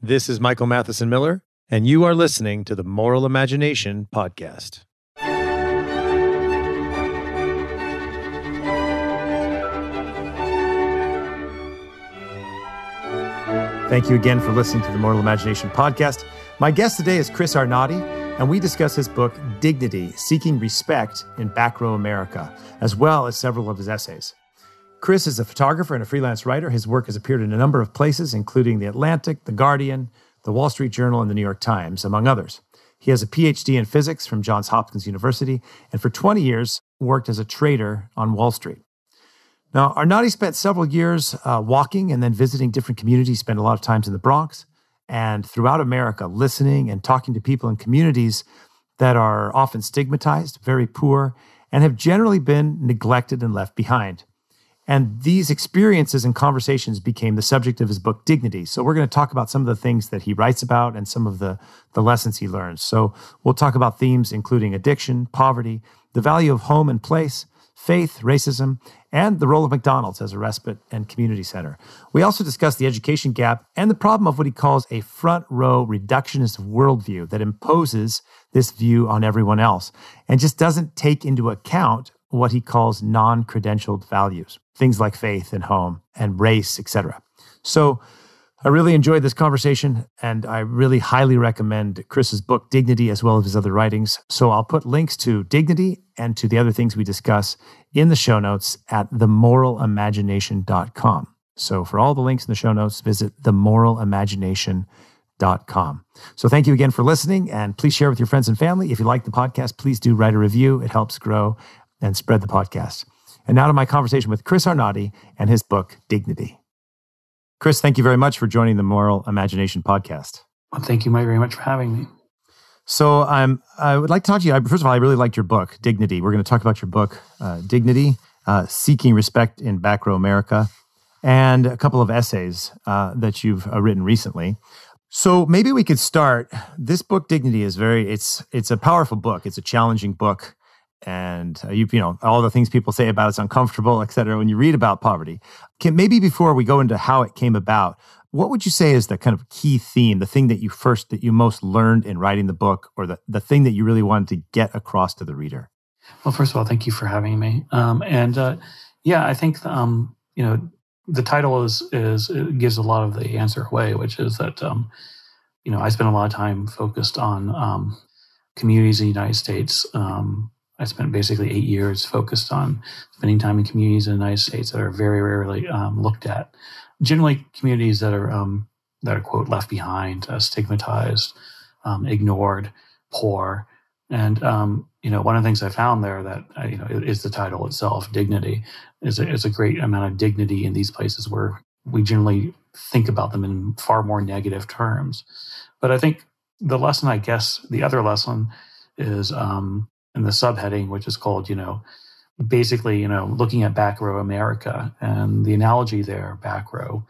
This is Michael Matheson Miller, and you are listening to the Moral Imagination Podcast. Thank you again for listening to the Moral Imagination Podcast. My guest today is Chris Arnade, and we discuss his book, Dignity, Seeking Respect in Back Row America, as well as several of his essays. Chris is a photographer and a freelance writer. His work has appeared in a number of places, including The Atlantic, The Guardian, The Wall Street Journal, and The New York Times, among others. He has a PhD in physics from Johns Hopkins University, and for 20 years worked as a trader on Wall Street. Now, Arnade spent several years walking and then visiting different communities, spent a lot of times in the Bronx and throughout America, listening and talking to people in communities that are often stigmatized, very poor, and have generally been neglected and left behind. And these experiences and conversations became the subject of his book, Dignity. So we're going to talk about some of the things that he writes about and some of the lessons he learns. So we'll talk about themes including addiction, poverty, the value of home and place, faith, racism, and the role of McDonald's as a respite and community center. We also discuss the education gap and the problem of what he calls a front-row reductionist worldview that imposes this view on everyone else and just doesn't take into account what he calls non-credentialed values, things like faith and home and race, etc. So I really enjoyed this conversation, and I really highly recommend Chris's book, Dignity, as well as his other writings. So I'll put links to Dignity and to the other things we discuss in the show notes at themoralimagination.com. So for all the links in the show notes, visit themoralimagination.com. So thank you again for listening, and please share with your friends and family. If you like the podcast, please do write a review. It helps grow and spread the podcast. And now to my conversation with Chris Arnade and his book, Dignity. Chris, thank you very much for joining the Moral Imagination Podcast. Well, thank you very much for having me. So I would like to talk to you. First of all, I really liked your book, Dignity. We're going to talk about your book, Dignity, Seeking Respect in Back Row America, and a couple of essays that you've written recently. So maybe we could start. This book, Dignity, is it's a powerful book. It's a challenging book. And you know, all the things people say about it's uncomfortable, et cetera, when you read about poverty. Maybe before we go into how it came about, what would you say is the kind of key theme, the thing that you most learned in writing the book, or the thing that you really wanted to get across to the reader? Well, first of all, thank you for having me. I think the title is it gives a lot of the answer away, which is that I spent a lot of time focused on communities in the United States. I spent basically 8 years focused on spending time in communities in the United States that are very rarely looked at. Generally, communities that are quote left behind, stigmatized, ignored, poor, and one of the things I found there that is the title itself. Dignity is a great amount of dignity in these places where we generally think about them in far more negative terms. But I think the other lesson is in the subheading, which is called, looking at back row America. And the analogy there, back row,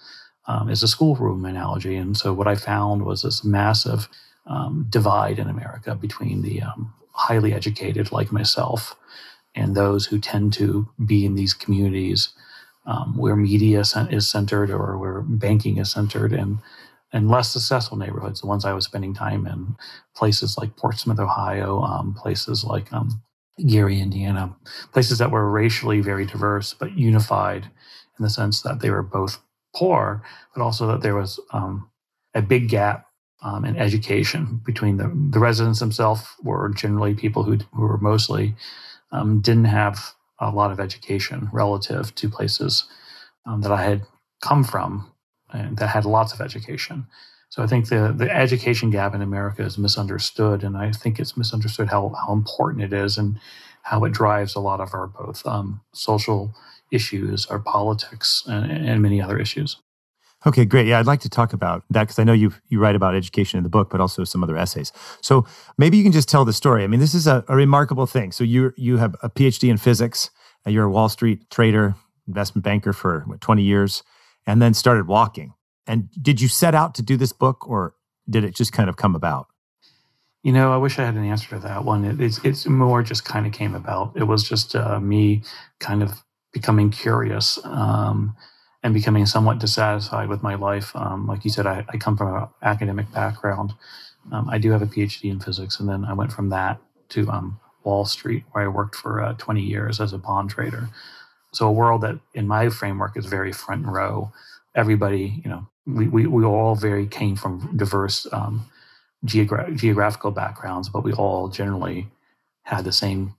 is a schoolroom analogy. And so what I found was this massive divide in America between the highly educated like myself and those who tend to be in these communities where media is centered or where banking is centered, and less successful neighborhoods, the ones I was spending time in, places like Portsmouth, Ohio, places like Gary, Indiana, places that were racially very diverse but unified in the sense that they were both poor, but also that there was a big gap in education between the residents themselves were generally people who were mostly didn't have a lot of education relative to places that I had come from and that had lots of education. So I think the education gap in America is misunderstood, and I think it's misunderstood how important it is and how it drives a lot of our both social issues, our politics, and many other issues. Okay, great. Yeah, I'd like to talk about that because I know you write about education in the book, but also some other essays. So maybe you can just tell the story. I mean, this is a remarkable thing. So you have a PhD in physics. You're a Wall Street trader, investment banker for 20 years, and then started walking. And did you set out to do this book, or did it just kind of come about? I wish I had an answer to that one. It's more just kind of came about. It was just me kind of becoming curious. And and becoming somewhat dissatisfied with my life. Like you said, I come from an academic background. I do have a PhD in physics, and then I went from that to Wall Street, where I worked for 20 years as a bond trader. So a world that, in my framework, is very front row. Everybody, we all came from diverse geographical backgrounds, but we all generally had the same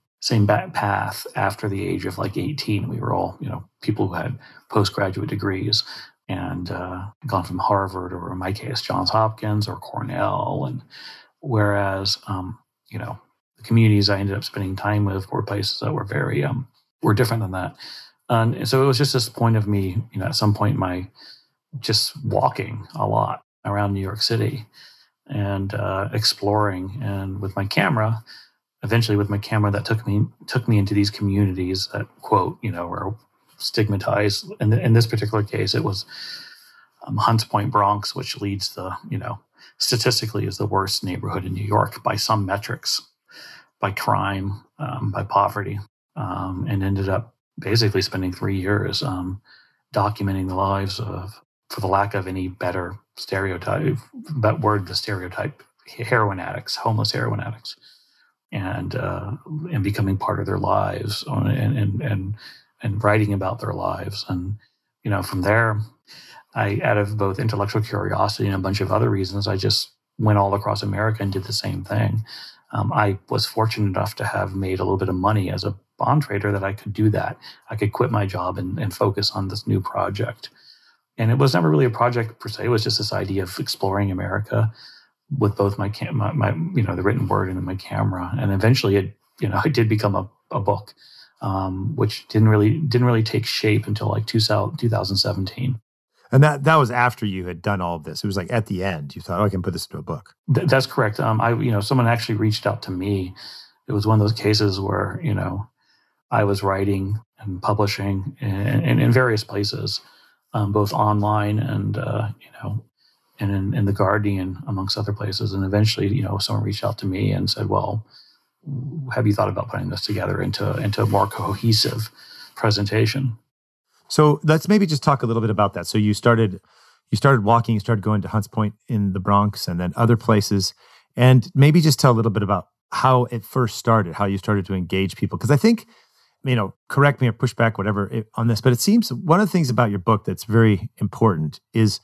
path after the age of like 18. We were all, people who had postgraduate degrees and gone from Harvard, or in my case, Johns Hopkins or Cornell. And whereas, the communities I ended up spending time with were places that were very, were different than that. And so it was just this point of me, at some point, just walking a lot around New York City and exploring, and with my camera, eventually with my camera, that took me into these communities that, quote, were stigmatized. And in this particular case, it was Hunts Point, Bronx, which leads statistically is the worst neighborhood in New York by some metrics, by crime, by poverty, and ended up basically spending 3 years documenting the lives of, for the lack of any better stereotype, heroin addicts, homeless heroin addicts, and becoming part of their lives, and writing about their lives. And from there, I, out of both intellectual curiosity and a bunch of other reasons, I just went all across America and did the same thing. I was fortunate enough to have made a little bit of money as a bond trader that I could do that. I could quit my job and focus on this new project. And it was never really a project per se. It was just this idea of exploring America with both my the written word and my camera. And eventually it did become a book, which didn't really take shape until like 2017. And that was after you had done all of this. It was like at the end, you thought, I can put this into a book. That's correct. Someone actually reached out to me. It was one of those cases where, I was writing and publishing in various places, both online and, and in The Guardian, amongst other places. And eventually, someone reached out to me and said, well, have you thought about putting this together into a more cohesive presentation? So let's maybe just talk a little bit about that. So you started walking, you started going to Hunts Point in the Bronx and then other places, and maybe just tell a little bit about how it first started, how you started to engage people. Because I think, correct me or push back, whatever on this, but it seems one of the things about your book that's very important is,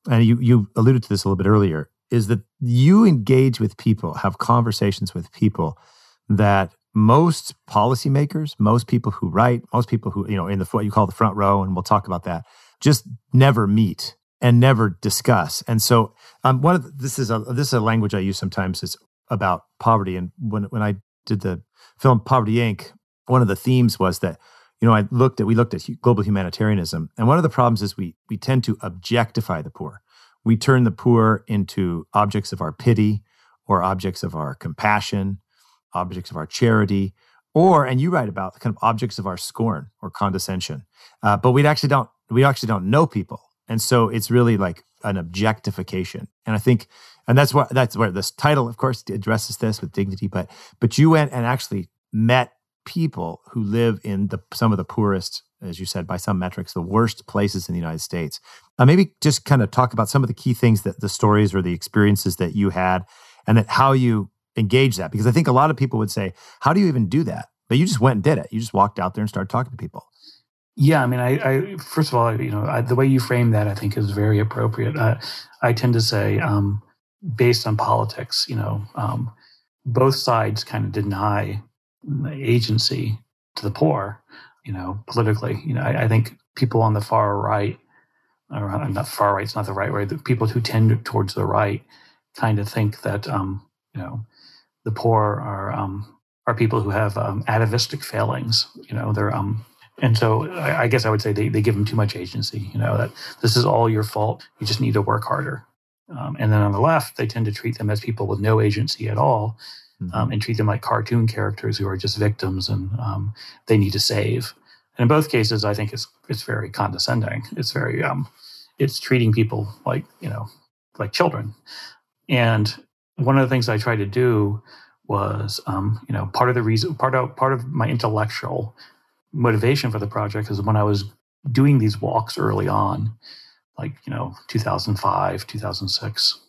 and you alluded to this a little bit earlier, is that you engage with people, have conversations with people that most policymakers, most people who write, most people who, in what you call the front row, and we'll talk about that, just never meet and never discuss. And so this is a language I use sometimes, is about poverty. And when I did the film Poverty Inc., one of the themes was that, we looked at global humanitarianism. And one of the problems is we tend to objectify the poor. We turn the poor into objects of our pity or objects of our compassion, objects of our charity, and you write about the kind of objects of our scorn or condescension. But we actually don't know people. And so it's really like an objectification. And I think, and that's where this title, of course, addresses this with dignity, but you went and actually met people who live in some of the poorest, as you said, by some metrics, the worst places in the United States. Maybe just kind of talk about some of the key things, that the stories or the experiences that you had, and that how you engage that. Because I think a lot of people would say, how do you even do that? But you just went and did it. You just walked out there and started talking to people. Yeah, I first of all, the way you frame that, I think, is very appropriate. I tend to say, based on politics, both sides kind of deny agency to the poor, politically. I think people on the far right, or not far right, it's not the right way, the people who tend towards the right kind of think that, the poor are people who have atavistic failings. They're and so I guess I would say they give them too much agency. That this is all your fault. You just need to work harder. And then on the left, they tend to treat them as people with no agency at all, and treat them like cartoon characters who are just victims and they need to save. And in both cases, I think it's very condescending. It's very it's treating people like children. And one of the things I tried to do was, part of the reason, part of my intellectual motivation for the project is when I was doing these walks early on, 2005, 2006,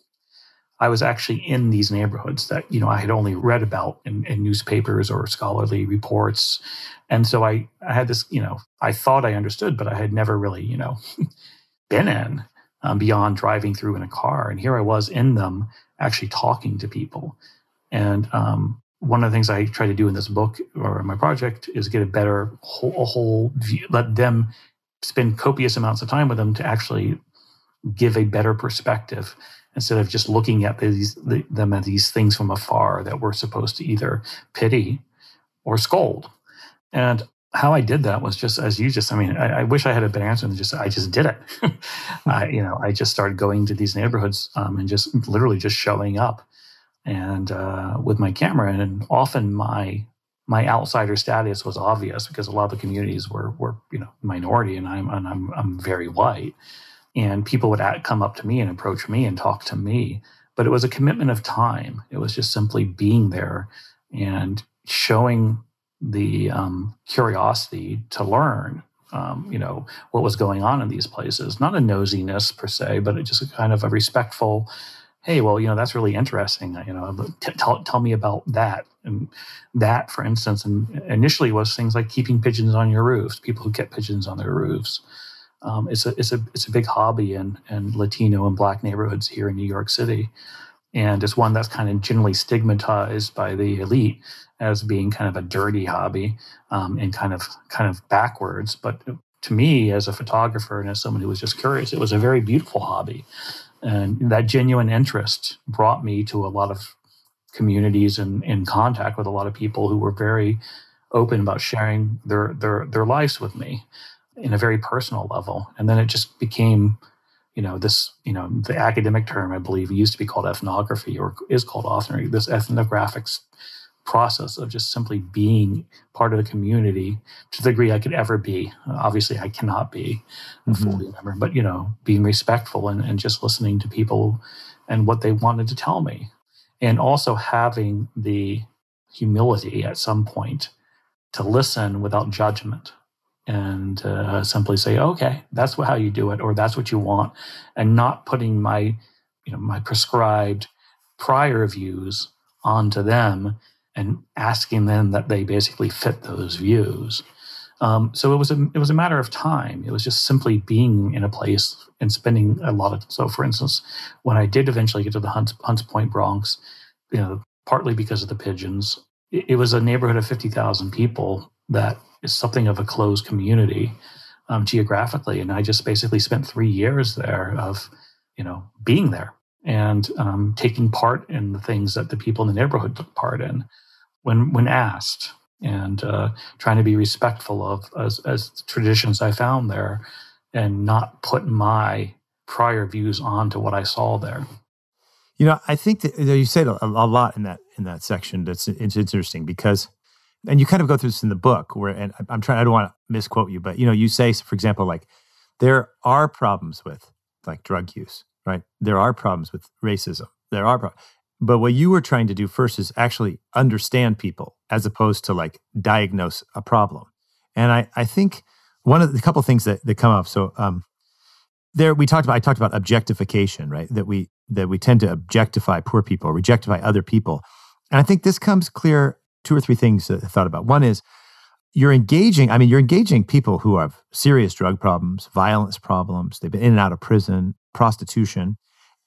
I was actually in these neighborhoods that, I had only read about in newspapers or scholarly reports. And so I had this, I thought I understood, but I had never really, been in beyond driving through in a car. And here I was in them actually talking to people. And one of the things I try to do in this book or in my project is get a whole view, let them spend copious amounts of time with them to actually give a better perspective instead of just looking at them as these things from afar that we're supposed to either pity or scold. And how I did that was just as you just, I wish I had a better answer than I just did it. I just started going to these neighborhoods and just literally just showing up and with my camera. And often my outsider status was obvious because a lot of the communities were minority, and I'm very white. And people would come up to me and approach me and talk to me. But it was a commitment of time. It was just simply being there and showing the curiosity to learn, what was going on in these places. Not a nosiness per se, but just a kind of a respectful, hey, well, that's really interesting. Tell me about that. And that, for instance, and initially was things like keeping pigeons on your roofs, people who kept pigeons on their roofs. It's a big hobby in Latino and Black neighborhoods here in New York City, and it's one that's kind of generally stigmatized by the elite as being kind of a dirty hobby and kind of backwards. But to me, as a photographer and as someone who was just curious, it was a very beautiful hobby, and that genuine interest brought me to a lot of communities and in contact with a lot of people who were very open about sharing their lives with me in a very personal level. And then it just became, the academic term, I believe, used to be called ethnography, or is called often, this ethnographic process of just simply being part of the community to the degree I could ever be. Obviously, I cannot be a fully member, but, being respectful and just listening to people and what they wanted to tell me. And also having the humility at some point to listen without judgment. And simply say, okay, that's how you do it, or that's what you want, and not putting my prescribed prior views onto them and asking them that they basically fit those views. So it was a matter of time. It was just simply being in a place and spending a lot of. So, for instance, when I did eventually get to the Hunts Point Bronx, partly because of the pigeons, it was a neighborhood of 50,000 people that is something of a closed community geographically. And I just basically spent 3 years there of, being there and taking part in the things that the people in the neighborhood took part in when asked, and trying to be respectful of as traditions I found there and not put my prior views onto what I saw there. I think that you said a lot in that section. It's interesting because, and you kind of go through this in the book and I don't want to misquote you, but you say, for example, like there are problems with like drug use, right? There are problems with racism. But what you were trying to do first is actually understand people as opposed to like diagnose a problem. And I think one of the couple of things that come up. So I talked about objectification, right? That we tend to objectify poor people, rejectify other people. And I think this comes clear, 2 or 3 things that I thought about. One is you're engaging people who have serious drug problems, violence problems, they've been in and out of prison, prostitution,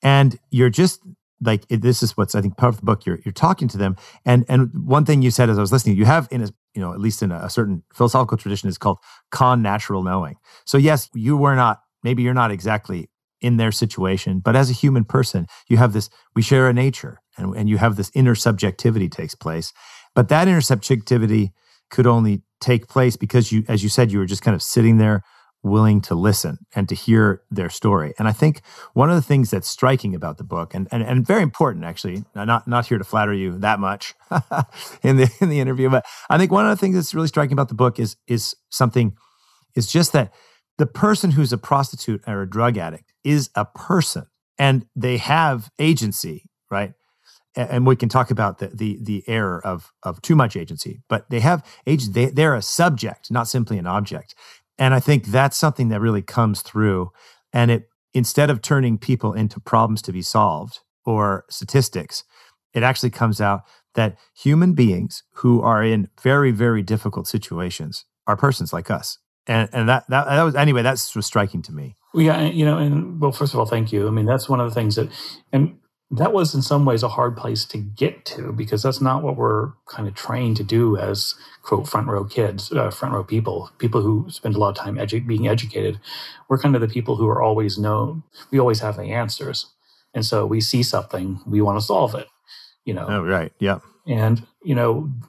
and you're just like, this is what's, I think, part of the book, you're talking to them. And one thing you said as I was listening, you have at least in a certain philosophical tradition, is called con-natural knowing. So yes, maybe you're not exactly in their situation, but as a human person, you have this, we share a nature and you have this intersubjectivity takes place. But that intersubjectivity could only take place because you, as you said, you were just kind of sitting there willing to listen and to hear their story. And I think one of the things that's striking about the book, and very important actually, not here to flatter you that much in the interview, but I think one of the things that's really striking about the book is just that the person who's a prostitute or a drug addict is a person and they have agency, right? And we can talk about the error of too much agency, but they have agency. They're a subject, not simply an object. And I think that's something that really comes through. And it, instead of turning people into problems to be solved or statistics, it actually comes out that human beings who are in very, very difficult situations are persons like us. And that was, anyway, that was striking to me. Well, yeah, and well, first of all, thank you. I mean, that's one of the things that, and that was in some ways a hard place to get to, because that's not what we're kind of trained to do as, quote, front row kids, front row people who spend a lot of time being educated. We're kind of the people who are always we always have the answers. And so we see something, we want to solve it, Oh, right. Yeah. And,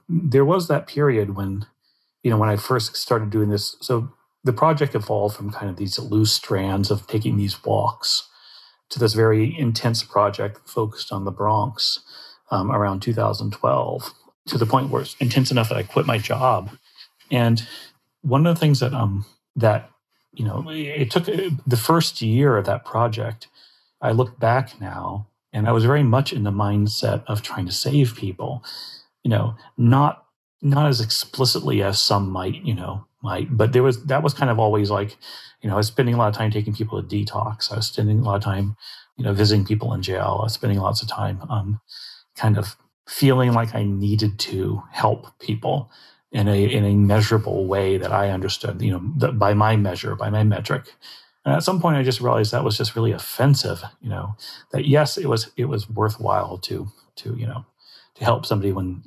there was that period when I first started doing this. So the project evolved from kind of these loose strands of taking these walks to this very intense project focused on the Bronx around 2012, to the point where it's intense enough that I quit my job. And one of the things that it took the first year of that project, I look back now, and I was very much in the mindset of trying to save people, not as explicitly as some might, but that was kind of always like, I was spending a lot of time taking people to detox. I was spending a lot of time, visiting people in jail. I was spending lots of time kind of feeling like I needed to help people in a measurable way that I understood, by my measure, by my metric. And at some point, I just realized that was just really offensive. That yes, it was worthwhile to help somebody when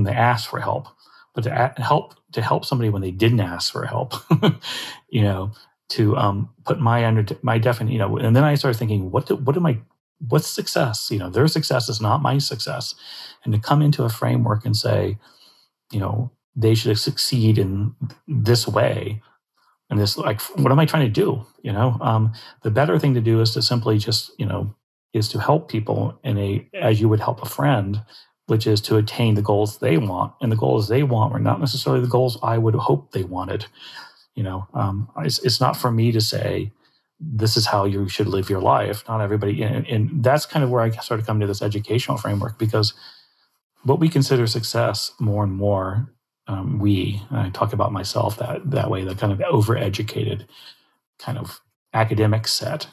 they asked for help, but to help somebody when they didn't ask for help, to put my definition, and then I started thinking, what's success? Their success is not my success, and to come into a framework and say, they should succeed in this way. And this, like, what am I trying to do? The better thing to do is to simply just, is to help people as you would help a friend, which is to attain the goals they want. And the goals they want were not necessarily the goals I would hope they wanted. It's not for me to say, this is how you should live your life. Not everybody. And that's kind of where I started coming to this educational framework, because what we consider success more and more, I talk about myself that way, that kind of overeducated kind of academic set,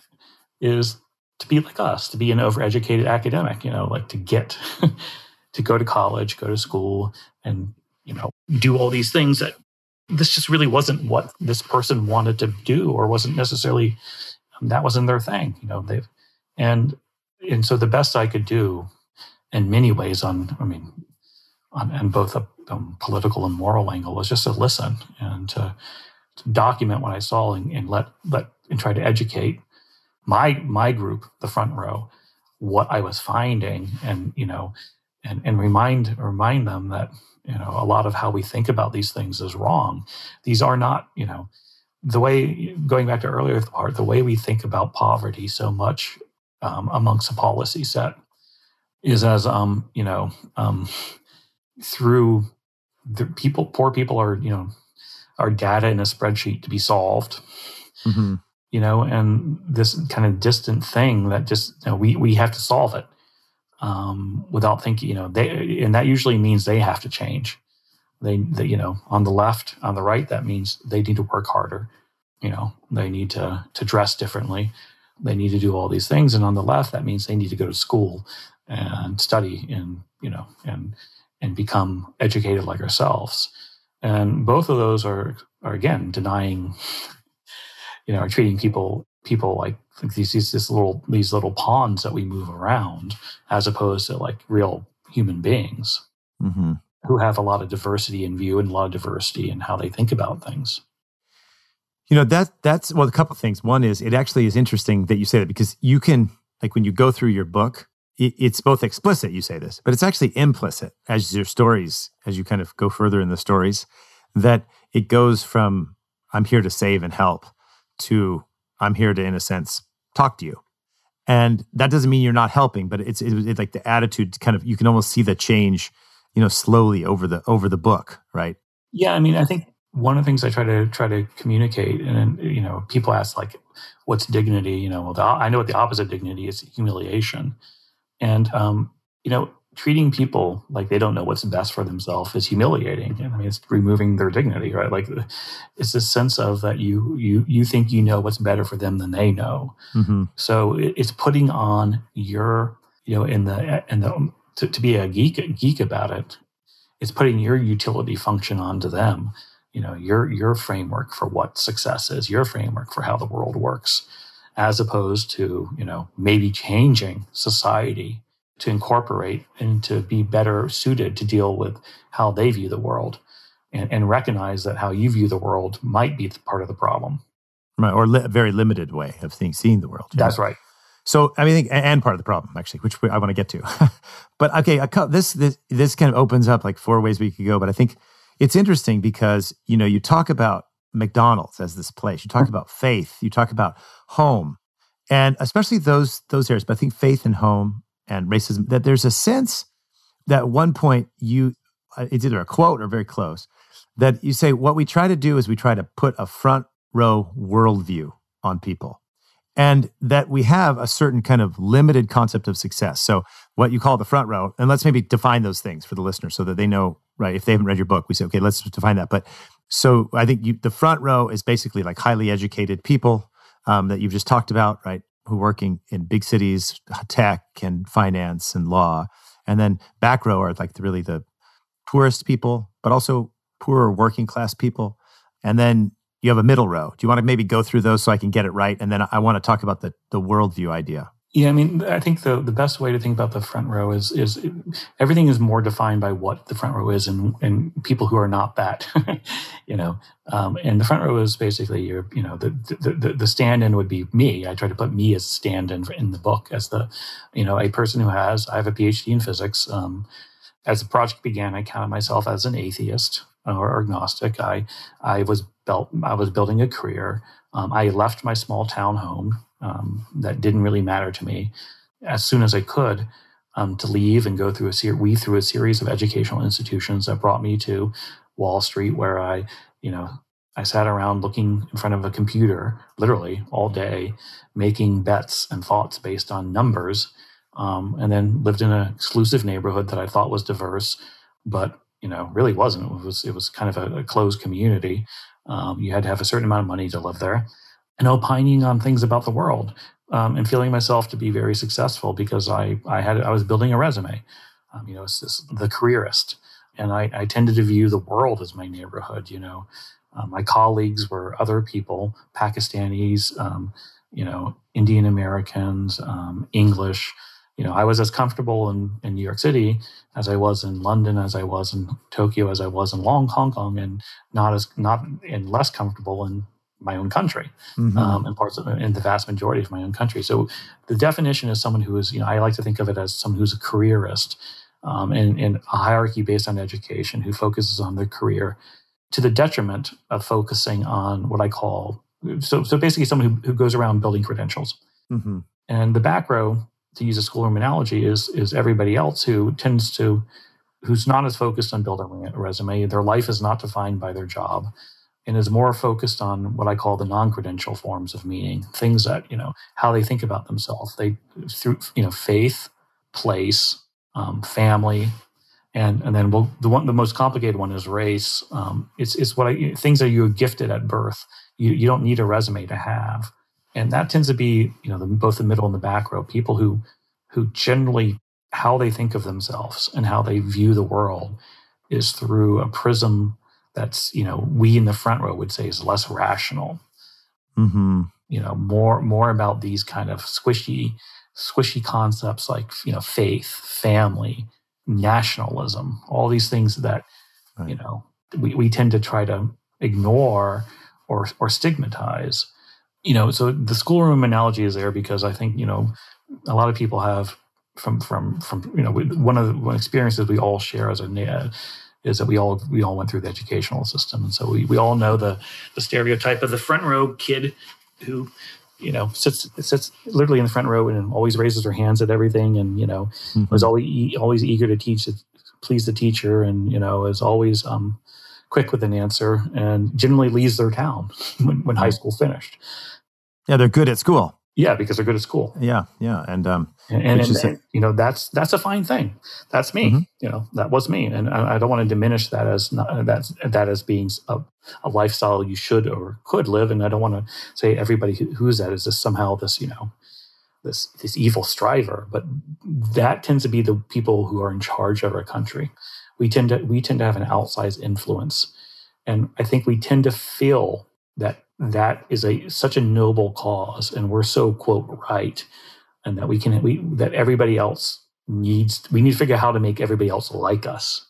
is to be like us, to be an overeducated academic, like to get to go to college, go to school, and do all these things that this just really wasn't what this person wanted to do, or wasn't necessarily, that wasn't their thing. And so the best I could do in many ways on both a political and moral angle was just to listen and to document what I saw and let and try to educate my group, the front row, what I was finding, and and remind them that a lot of how we think about these things is wrong. These are not the way, going back to earlier part, the way we think about poverty so much amongst the policy set is as through the people, poor people are data in a spreadsheet to be solved. Mm-hmm. And this kind of distant thing that just we have to solve it without thinking. And that usually means they have to change. They on the left, on the right, that means they need to work harder. They need to dress differently. They need to do all these things. And on the left, that means they need to go to school and study and and become educated like ourselves. And both of those are again denying, are treating people like these little pawns that we move around, as opposed to like real human beings mm-hmm. who have a lot of diversity in view and a lot of diversity in how they think about things. That's a couple of things. One is, it actually is interesting that you say that, because you can, like, when you go through your book, it's both explicit, you say this, but it's actually implicit as your stories, as you kind of go further in the stories, that it goes from I'm here to save and help to I'm here to, in a sense, talk to you. And that doesn't mean you're not helping, but it's like the attitude kind of, you can almost see the change, slowly over the book, right? Yeah, I think one of the things I try to communicate, and people ask like, "What's dignity?" I know what the opposite of dignity is: humiliation. And treating people like they don't know what's best for themselves is humiliating. I mean, it's removing their dignity, right? Like, it's this sense of that you think you know what's better for them than they know. Mm-hmm. So it's putting on your, to be a geek about it. It's putting your utility function onto them. Your framework for what success is, your framework for how the world works, as opposed to, maybe changing society to incorporate and to be better suited to deal with how they view the world, and recognize that how you view the world might be part of the problem. Right, or a very limited way of seeing the world. That's right. So, I mean, and part of the problem, actually, which I want to get to. But, okay, this kind of opens up like 4 ways we could go. But I think it's interesting because, you talk about McDonald's as this place. You talk about faith. You talk about home. And especially those areas. But I think faith and home and racism, that there's a sense that at one point it's either a quote or very close, that you say, what we try to do is we try to put a front row worldview on people. And that we have a certain kind of limited concept of success. So what you call the front row, and let's maybe define those things for the listener so that they know, right? If they haven't read your book, we say, okay, let's define that. But so I think the front row is basically like highly educated people that you've just talked about, right? Who are working in big cities, tech and finance and law. And then back row are like really the poorest people, but also poorer working class people. And then you have a middle row. Do you want to maybe go through those so I can get it right? And then I want to talk about the worldview idea. Yeah, I mean, I think the best way to think about the front row is everything is more defined by what the front row is and people who are not that, and the front row is basically the stand-in would be me. I try to put me as stand-in in the book as a person who I have a PhD in physics. As the project began, I counted myself as an atheist or agnostic. I was building a career. I left my small town home that didn't really matter to me as soon as I could to leave and go through a series of educational institutions that brought me to Wall Street, where I sat around looking in front of a computer literally all day, making bets and thoughts based on numbers, and then lived in an exclusive neighborhood that I thought was diverse, but really wasn't. It was kind of a closed community. You had to have a certain amount of money to live there, and opining on things about the world, and feeling myself to be very successful because I was building a resume. It's the careerist, and I tended to view the world as my neighborhood. My colleagues were other people, Pakistanis, Indian Americans, English. I was as comfortable in New York City as I was in London, as I was in Tokyo, as I was in Hong Kong, and less comfortable in my own country, mm-hmm. in the vast majority of my own country. So the definition is someone who is, I like to think of it as someone who's a careerist, in a hierarchy based on education, who focuses on their career to the detriment of focusing on what I call, so basically someone who goes around building credentials. Mm-hmm. And the back row, to use a schoolroom analogy, is everybody else who's not as focused on building a resume. Their life is not defined by their job and is more focused on what I call the non-credential forms of meaning, things that, how they think about themselves. They, through, faith, place, family, and then the most complicated one is race. It's things that you're gifted at birth. You don't need a resume to have. And that tends to be, both the middle and the back row, people who generally, how they think of themselves and how they view the world is through a prism that's, we in the front row would say is less rational. Mm-hmm. More about these kind of squishy concepts like, faith, family, nationalism, all these things that, right. We tend to try to ignore or stigmatize. So the schoolroom analogy is there because I think, a lot of people have from one of the experiences we all share is that we all went through the educational system. And so we all know the stereotype of the front row kid who, sits literally in the front row and always raises their hands at everything and, mm-hmm. was always eager to please the teacher and, is always quick with an answer and generally leaves their town when high school finished. Yeah, they're good at school. Yeah, because they're good at school. Yeah, yeah, and that's a fine thing. That's me. Mm-hmm. That was me, and I don't want to diminish that as that as being a lifestyle you should or could live. And I don't want to say everybody who's that is this somehow this evil striver. But that tends to be the people who are in charge of our country. We tend to have an outsized influence, and I think we tend to feel that is such a noble cause, and we're so quote right, and that that everybody else we need to figure out how to make everybody else like us.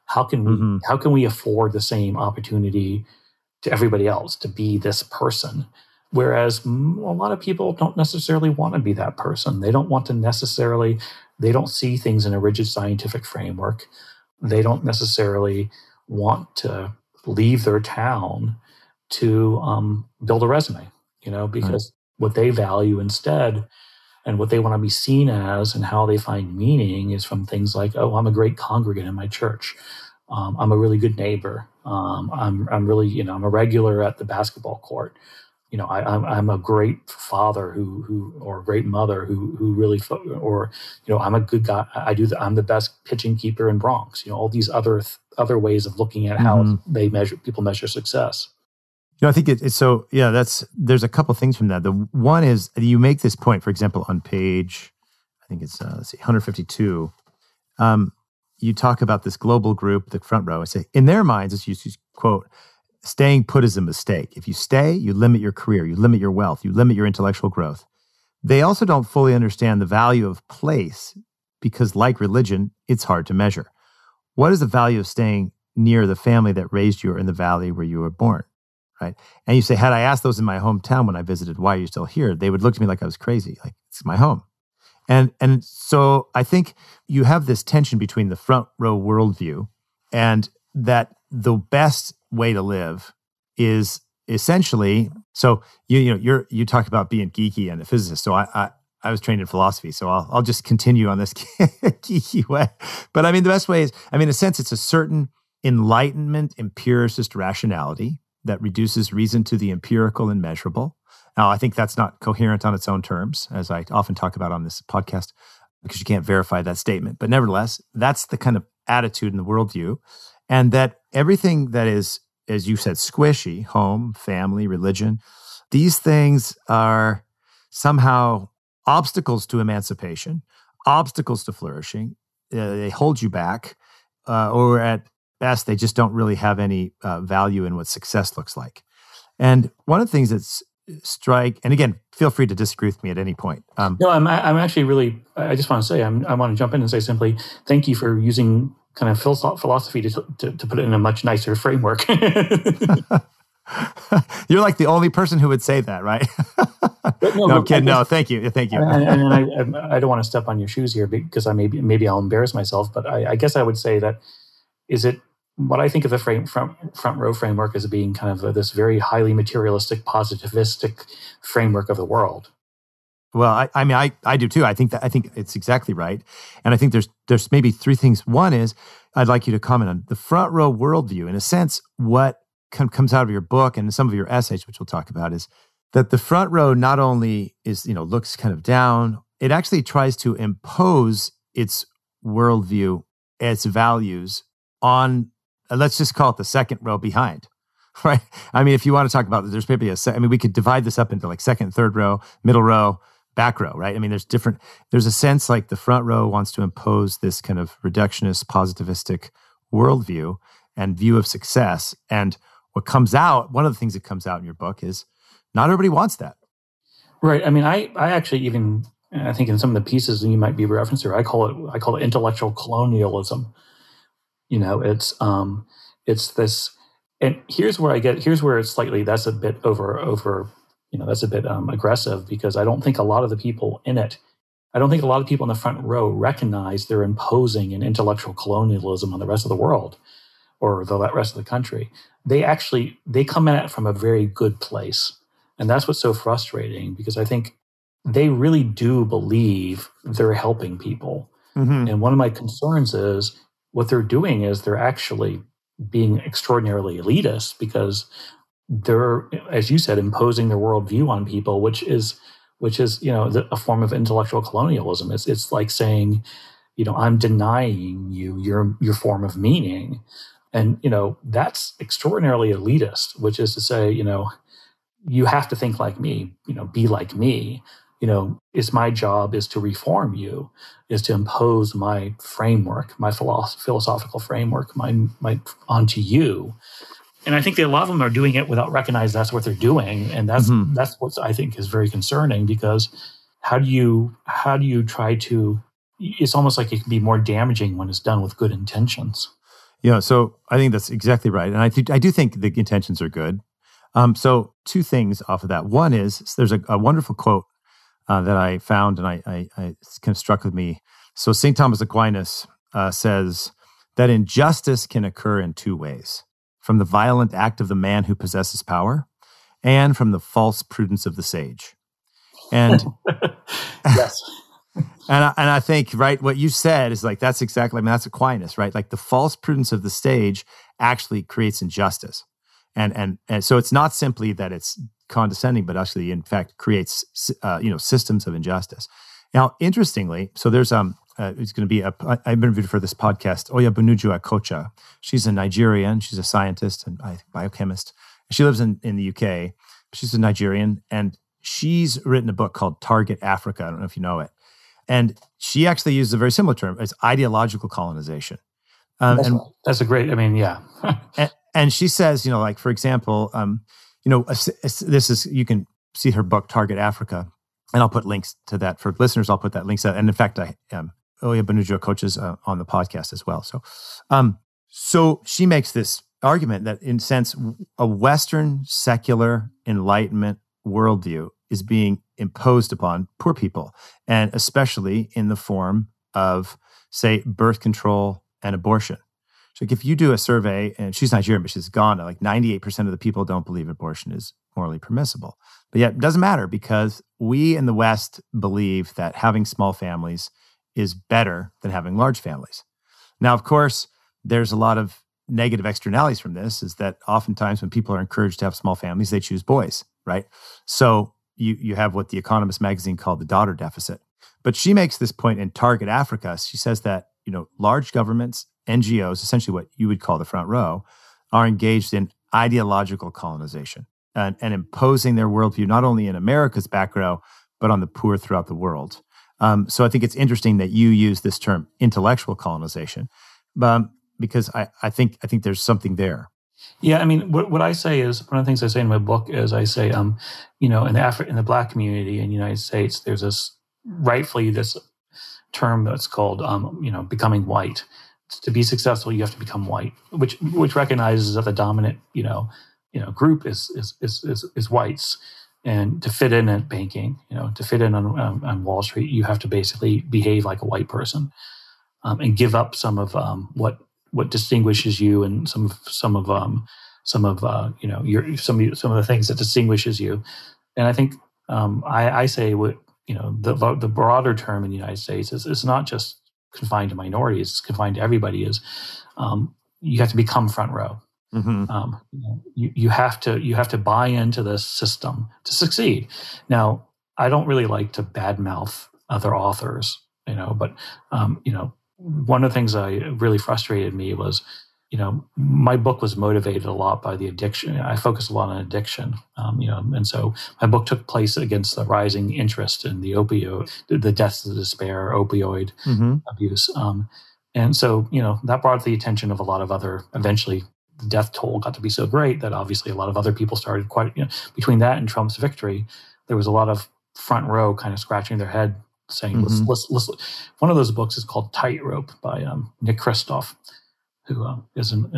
How can we afford the same opportunity to everybody else to be this person? Whereas a lot of people don't necessarily want to be that person. They don't want to necessarily. They don't see things in a rigid scientific framework. They don't necessarily want to leave their town to build a resume, because what they value instead and what they want to be seen as and how they find meaning is from things like, oh, I'm a great congregant in my church. I'm a really good neighbor. I'm really, I'm a regular at the basketball court. I'm a great father or a great mother who really, I'm a good guy. I'm the best pitching keeper in Bronx. All these other ways of looking at how people measure success. I think it's so, yeah, there's a couple things from that. The one is you make this point, for example, on page, I think it's 152. You talk about this global group, the front row. I say, in their minds, it's used to quote, staying put is a mistake. If you stay, you limit your career, you limit your wealth, you limit your intellectual growth. They also don't fully understand the value of place because, like religion, it's hard to measure. What is the value of staying near the family that raised you or in the valley where you were born? Right. And you say, had I asked those in my hometown when I visited, why are you still here? They would look at me like I was crazy. Like, it's my home. And so I think you have this tension between the front row worldview and that the best way to live is essentially, so you talk about being geeky and a physicist. So I was trained in philosophy, so I'll just continue on this geeky way. But I mean, the best way is, in a sense, it's a certain Enlightenment empiricist rationality that reduces reason to the empirical and measurable. Now, I think that's not coherent on its own terms, as I often talk about on this podcast, because you can't verify that statement. But nevertheless, that's the kind of attitude in the worldview. And that everything that is, as you said, squishy, home, family, religion, these things are somehow obstacles to emancipation, obstacles to flourishing. They hold you back, or at best, they just don't really have any value in what success looks like. And one of the things that's and again, feel free to disagree with me at any point. No, I'm actually really, I just want to say, I want to jump in and say simply, thank you for using kind of philosophy to put it in a much nicer framework. You're like the only person who would say that, right? No, I'm kidding. No, thank you. Thank you. And I don't want to step on your shoes here because maybe I'll embarrass myself, but I guess I would say that what I think of the front row framework as being kind of this very highly materialistic, positivistic framework of the world. Well, I do too. I think it's exactly right. And I think there's maybe three things. One is I'd like you to comment on the front row worldview. In a sense, what comes out of your book and some of your essays, which we'll talk about, is that the front row not only is, looks kind of down, it actually tries to impose its worldview, its values on, let's just call it the second row behind, right? If you want to talk about, there's maybe we could divide this up into like second, third row, middle row, back row, right? There's a sense like the front row wants to impose this kind of reductionist, positivistic worldview and view of success. And what comes out, one of the things that comes out in your book is not everybody wants that. Right. I actually even, I think in some of the pieces that you might be referencing, I call it intellectual colonialism. It's this, and here's where it's slightly, that's a bit that's a bit aggressive, because I don't think a lot of the people in the front row recognize they're imposing an intellectual colonialism on the rest of the world or the rest of the country. They come at it from a very good place. And that's what's so frustrating, because I think they really do believe they're helping people. Mm-hmm. And one of my concerns is what they're doing is they're actually being extraordinarily elitist, because they're, as you said, imposing their worldview on people, which is which is, a form of intellectual colonialism. It's like saying, I'm denying you your form of meaning. And, that's extraordinarily elitist, which is to say, you have to think like me, be like me. It's my job is to reform you, is to impose my framework, my philosophical framework, my onto you. And I think that a lot of them are doing it without recognizing that's what they're doing. And that's what I think is very concerning, because how do you try to, it's almost like it can be more damaging when it's done with good intentions. Yeah, so I think that's exactly right. And I do think the intentions are good. So two things off of that. One is there's a wonderful quote that I found, and I it's kind of struck with me. So St. Thomas Aquinas says that injustice can occur in two ways: from the violent act of the man who possesses power, and from the false prudence of the sage. And yes. And I think, right, what you said is like, that's exactly, that's Aquinas, right? Like the false prudence of the stage actually creates injustice. And so it's not simply that it's condescending, but actually, in fact, creates, systems of injustice. Now, interestingly, so there's, it's going to be, I've interviewed for this podcast, Oyabunuju Akocha. She's a Nigerian. She's a scientist and biochemist. She lives in the UK. She's a Nigerian, and she's written a book called Target Africa. I don't know if you know it. And she actually uses a very similar term as ideological colonization. That's a great, yeah. and she says, like, for example, this is, you can see her book, Target Africa, and I'll put links to that for listeners. I'll put that links out. And in fact, Oyabunuju Coach is on the podcast as well. So she makes this argument that, in a sense, a Western secular Enlightenment worldview is being imposed upon poor people, and especially in the form of, say, birth control and abortion. So if you do a survey, and she's Nigerian, but she's Ghana, like 98% of the people don't believe abortion is morally permissible. But yet it doesn't matter, because we in the West believe that having small families is better than having large families. Now, of course, there's a lot of negative externalities from this, is that oftentimes when people are encouraged to have small families, they choose boys, right? So you have what The Economist magazine called the daughter deficit. But she makes this point in Target Africa. She says that, large governments, NGOs, essentially what you would call the front row, are engaged in ideological colonization and imposing their worldview, not only in America's back row, but on the poor throughout the world. So I think it's interesting that you use this term intellectual colonization, because I think there's something there. Yeah, what I say is, one of the things I say in my book is, I say, in the Black community in the United States, there's rightfully this term that's called, becoming white. To be successful, you have to become white, which recognizes that the dominant, group is whites, and to fit in at banking, to fit in on Wall Street, you have to basically behave like a white person, and give up some of what distinguishes you, and some of the things that distinguishes you. And I think I say the broader term in the United States is not just confined to minorities; it's confined to everybody. Is you have to become front row. Mm-hmm. You have to buy into this system to succeed. Now, I don't really like to badmouth other authors, but one of the things that really frustrated me was, my book was motivated a lot by the addiction. I focused a lot on addiction, and so my book took place against the rising interest in the opioid, the deaths of despair, opioid abuse. And so, that brought the attention of a lot of other, eventually the death toll got to be so great that obviously a lot of other people started between that and Trump's victory, there was a lot of front row kind of scratching their head saying, let's. One of those books is called Tightrope by Nick Kristof, who is an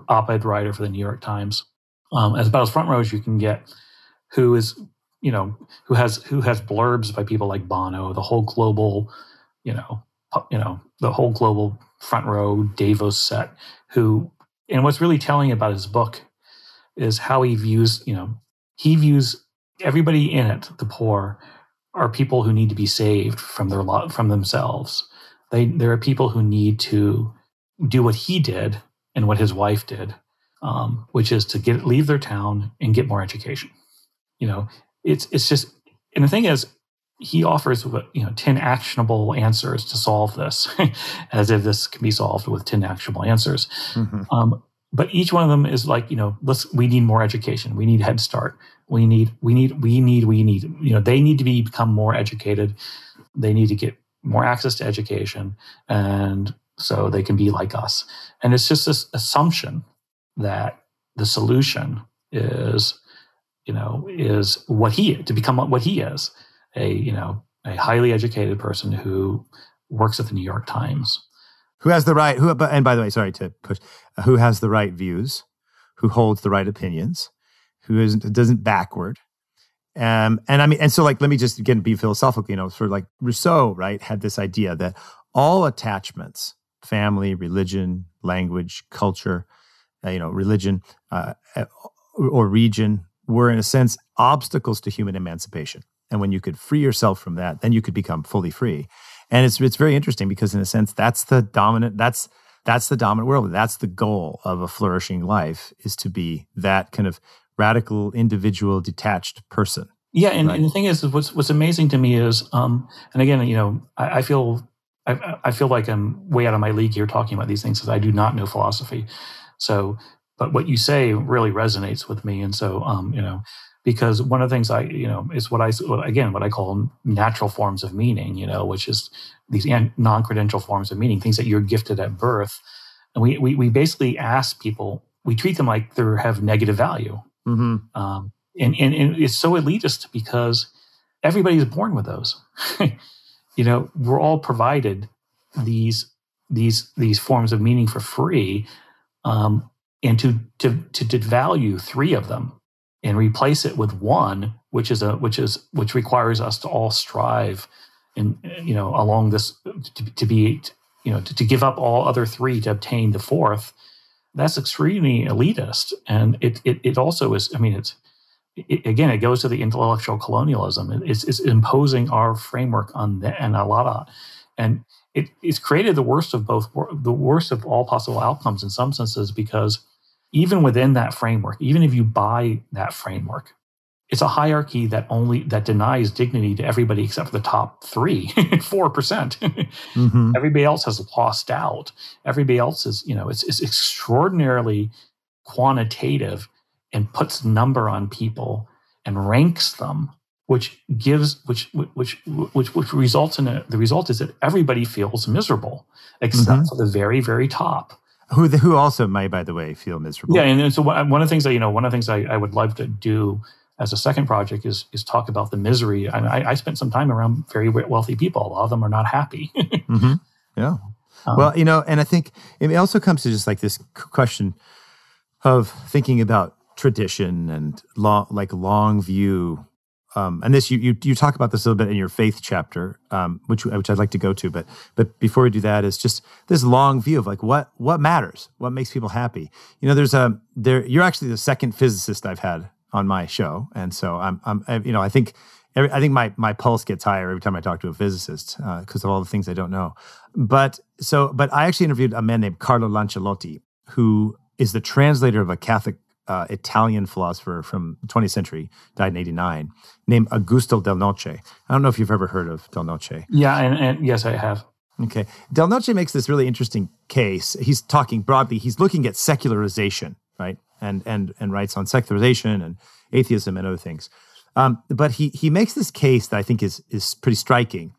op-ed writer for the New York Times. As about as front row as you can get, who has blurbs by people like Bono, the whole global, the whole global front row Davos set. And what's really telling about his book is how he views everybody in it, the poor, are people who need to be saved from themselves. There are people who need to do what he did and what his wife did, which is to leave their town and get more education. It's just, and the thing is, he offers 10 actionable answers to solve this, as if this can be solved with 10 actionable answers. Mm-hmm. But each one of them is like, we need more education. We need Head Start. We need. They need to become more educated. They need to get more access to education, and so they can be like us. And it's just this assumption that the solution is to become what he is, a highly educated person who works at the New York Times. Who has the right, and by the way, sorry to push, who has the right views, who holds the right opinions, who doesn't backward. And so let me just again be philosophical, for like Rousseau, right, had this idea that all attachments, family, religion, language, culture, religion, or region, were in a sense obstacles to human emancipation. And when you could free yourself from that, then you could become fully free. And it's very interesting because in a sense, that's the dominant world. That's the goal of a flourishing life, is to be that kind of radical, individual, detached person. Yeah, and the thing is, what's amazing to me is, and again, I feel like I'm way out of my league here talking about these things because I do not know philosophy. So, but what you say really resonates with me, and so because one of the things is what I call natural forms of meaning, which is these non-credential forms of meaning, things that you're gifted at birth, and we basically ask people, we treat them like they have negative value. Mm-hmm. And it's so elitist because everybody's born with those. We're all provided these forms of meaning for free, and to devalue three of them and replace it with one, which requires us to all strive, and along this to give up all other three to obtain the fourth. That's extremely elitist, and it also is. It goes to the intellectual colonialism. It's imposing our framework on a lot of, and it's created the worst of all possible outcomes in some senses, because even within that framework, even if you buy that framework, it's a hierarchy that denies dignity to everybody except for the top 3%, 4%. Mm-hmm. Everybody else has lost out. Everybody else is, it's extraordinarily quantitative and puts number on people and ranks them, which results in the result is that everybody feels miserable except for the very, very top. Who also may, by the way, feel miserable. Yeah, and so one of the things I would love to do as a second project is talk about the misery. I spent some time around very wealthy people. A lot of them are not happy. Mm-hmm. Yeah. Well, and I think it also comes to just like this question of thinking about tradition and long view. And this you talk about this a little bit in your faith chapter, which I'd like to go to. But before we do that, is just this long view of like what matters, what makes people happy. You're actually the second physicist I've had on my show, and so I think my pulse gets higher every time I talk to a physicist because of all the things I don't know. But I actually interviewed a man named Carlo Lancialotti, who is the translator of a Catholic Italian philosopher from the 20th century, died in 1989, named Augusto Del Noce. I don't know if you've ever heard of Del Noce. Yeah, and yes, I have. Okay. Del Noce makes this really interesting case. He's talking broadly. He's looking at secularization, right? And writes on secularization and atheism and other things. But he makes this case that I think is pretty striking.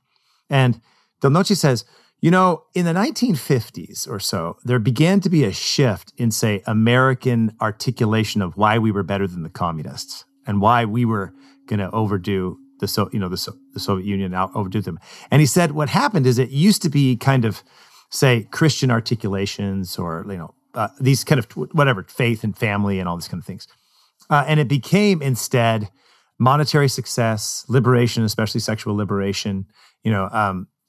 And Del Noce says, in the 1950s or so, there began to be a shift in, say, American articulation of why we were better than the communists and why we were going to overdo the Soviet Union, overdo them. And he said what happened is it used to be kind of, say, Christian articulations or, these kind of whatever, faith and family and all these kind of things. And it became instead monetary success, liberation, especially sexual liberation,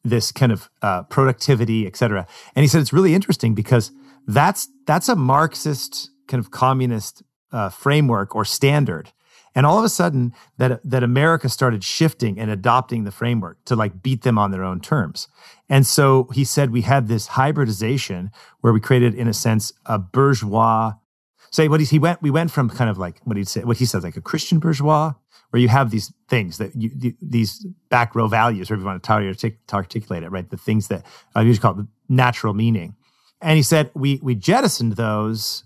this kind of productivity, et cetera. And he said it's really interesting because that's a Marxist kind of communist framework or standard. And all of a sudden that America started shifting and adopting the framework to like beat them on their own terms. And so he said we had this hybridization where we created, in a sense, a bourgeois. We went from kind of like what he says, like a Christian bourgeois, where you have these things that these back row values, or if you want to articulate it, right? The things that I usually call the natural meaning. And he said we jettisoned those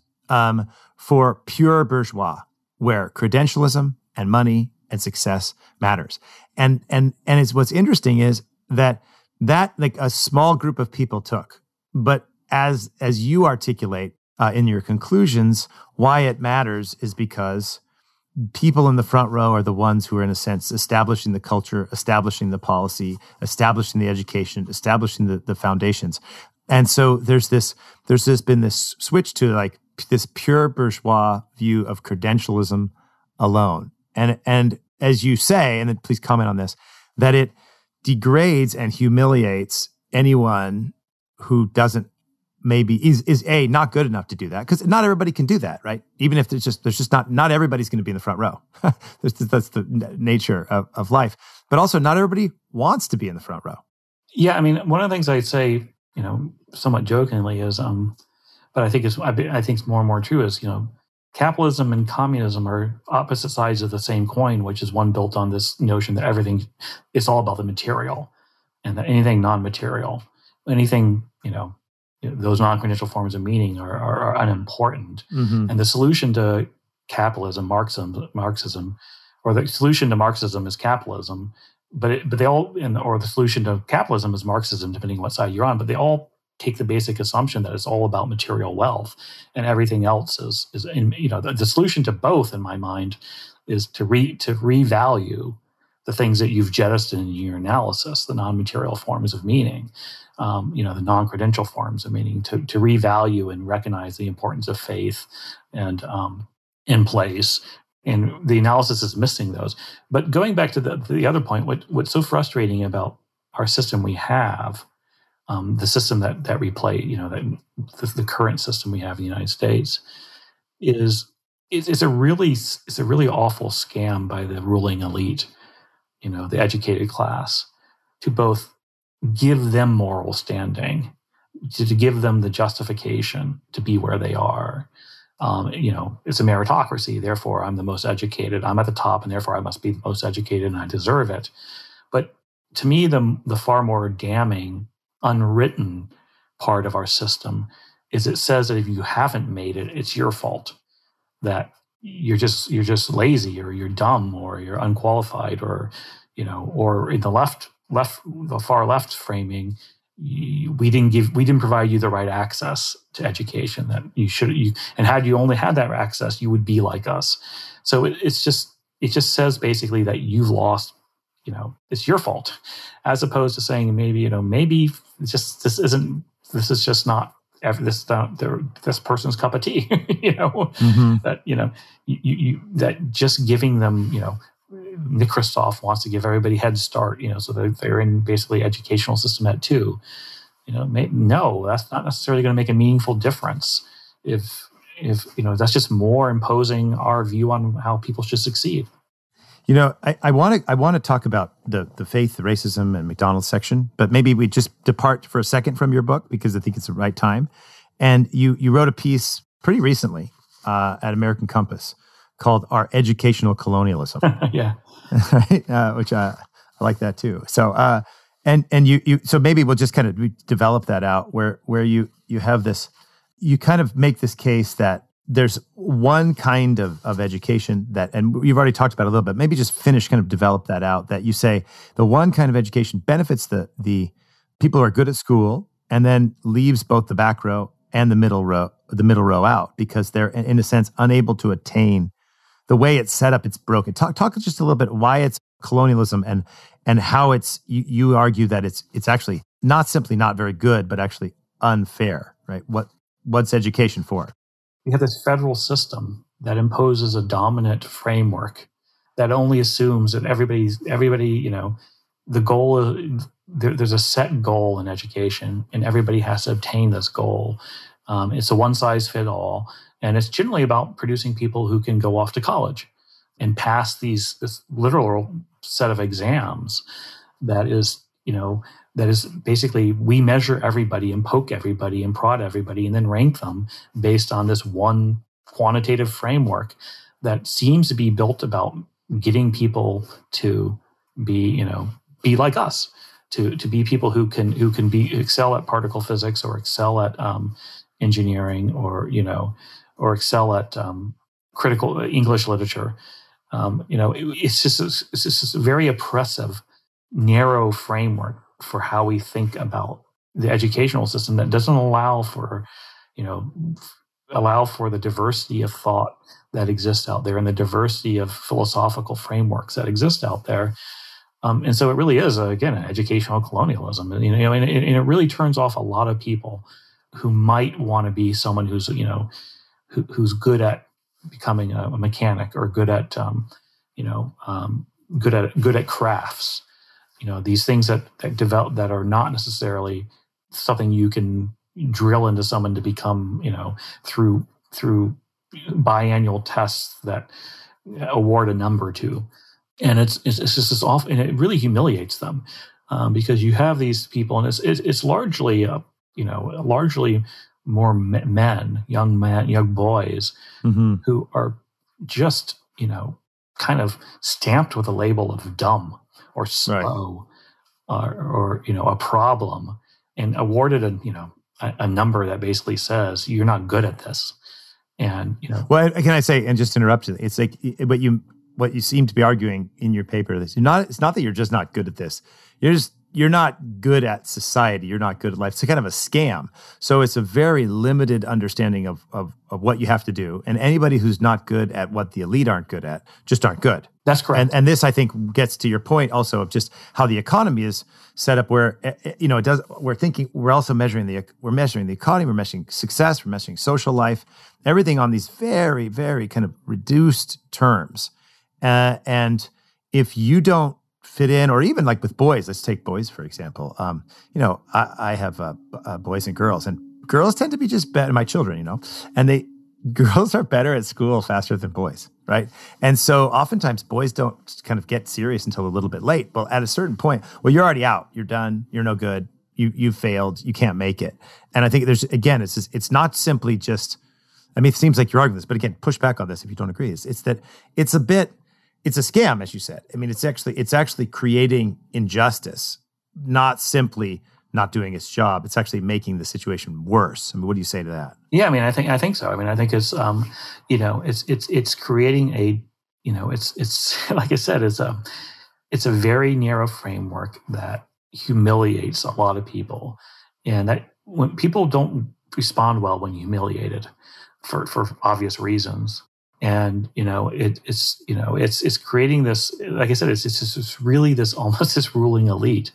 for pure bourgeois, where credentialism and money and success matters. And it's what's interesting is that like a small group of people took, but as you articulate in your conclusions, why it matters is because people in the front row are the ones who are, in a sense, establishing the culture, establishing the policy, establishing the education, establishing the foundations. And so there's been this switch to like this pure bourgeois view of credentialism alone. And as you say, and then please comment on this, that it degrades and humiliates anyone who doesn't maybe is not good enough to do that, because not everybody can do that, right? Even if there's just not everybody's going to be in the front row. That's the nature of life. But also not everybody wants to be in the front row. Yeah, I mean, one of the things I'd say, somewhat jokingly is, but I think it's more and more true is, capitalism and communism are opposite sides of the same coin, which is one built on this notion that everything is all about the material, and that anything non-material, anything, those non-credential forms of meaning are unimportant. Mm-hmm. And the solution to capitalism, Marxism, or the solution to Marxism is capitalism, but they all, or the solution to capitalism is Marxism, depending on what side you're on. But they all take the basic assumption that it's all about material wealth, and everything else is the solution to both, in my mind, is to revalue the things that you've jettisoned in your analysis, the non-material forms of meaning, the non-credential forms of meaning, to revalue and recognize the importance of faith and in place. And the analysis is missing those. But going back to the other point, what's so frustrating about our system we have, the system that we play, the current system we have in the United States, is a really awful scam by the ruling elite, the educated class, to both give them moral standing, to give them the justification to be where they are. It's a meritocracy, therefore I'm the most educated, I'm at the top, and therefore I must be the most educated and I deserve it. But to me, the far more damning, unwritten part of our system is it says that if you haven't made it, it's your fault, that you're just lazy, or you're dumb, or you're unqualified, or in the far left framing, we didn't provide you the right access to education that you should, and had you only had that access, you would be like us. So it just says basically that you've lost, it's your fault, as opposed to saying maybe this is just not this person's cup of tea, mm-hmm. that that just giving them, Nick Kristof wants to give everybody Head Start, so that they're in basically educational system at 2. No, that's not necessarily going to make a meaningful difference. If that's just more imposing our view on how people should succeed. I want to talk about the faith, the racism, and McDonald's section, but maybe we just depart for a second from your book, because I think it's the right time. And you wrote a piece pretty recently at American Compass called "Our Educational Colonialism." Yeah, right? Which I like that too. So so maybe we'll just kind of develop that out where you have this, you kind of make this case that there's one kind of education that, and you've already talked about it a little bit, maybe just develop that out, that you say the one kind of education benefits the people who are good at school, and then leaves both the back row and the middle row out, because they're, in a sense, unable to attain the way it's set up. It's broken. Talk just a little bit why it's colonialism, and how it's, you argue that it's actually not simply not very good, but actually unfair, right? What's education for? We have this federal system that imposes a dominant framework that only assumes that everybody, the goal is, there's a set goal in education, and everybody has to obtain this goal. It's a one-size-fits-all, and it's generally about producing people who can go off to college and pass this literal set of exams that is basically, we measure everybody and poke everybody and prod everybody and then rank them based on this one quantitative framework that seems to be built about getting people to be like us, to be people who can excel at particle physics, or excel at engineering, or excel at critical English literature. It's just a very oppressive, narrow framework for how we think about the educational system that doesn't allow for the diversity of thought that exists out there and the diversity of philosophical frameworks that exist out there. And so it really is, again, an educational colonialism. And it really turns off a lot of people who might want to be someone who's who's good at becoming a mechanic, or good at good at crafts. These things that develop, that are not necessarily something you can drill into someone to become, through biannual tests that award a number to. And it's just this awful, and it really humiliates them, because you have these people, and it's largely largely more men, young boys, who are just kind of stamped with a label of dumb or slow, right, or a problem, and awarded a number that basically says you're not good at this. And well, can I say, and just interrupt you, it's like what you seem to be arguing in your paper, is it's not that you're just not good at this. You're not good at society. You're not good at life. It's kind of a scam. So it's a very limited understanding of what you have to do. And anybody who's not good at what the elite aren't good at just aren't good. That's correct. And this, I think, gets to your point also of just how the economy is set up, where it does. We're also measuring the economy. We're measuring success. We're measuring social life. Everything on these very, very kind of reduced terms. And if you don't fit in, or even like with boys, let's take boys, for example. I have boys and girls tend to be just better, my children, and girls are better at school faster than boys, right? And so oftentimes boys don't kind of get serious until a little bit late. But at a certain point, well, you're already out, you're done, you're no good, you failed, you can't make it. And I think it's not simply just, it seems like you're arguing this, but again, push back on this if you don't agree. It's that it's a scam, as you said. It's actually creating injustice, not simply not doing its job. It's actually making the situation worse. What do you say to that? Yeah, I think so. I think it's it's creating it's like I said, it's a very narrow framework that humiliates a lot of people, and that when people don't respond well when humiliated for obvious reasons. And it's creating this. Like I said, it's just really almost this ruling elite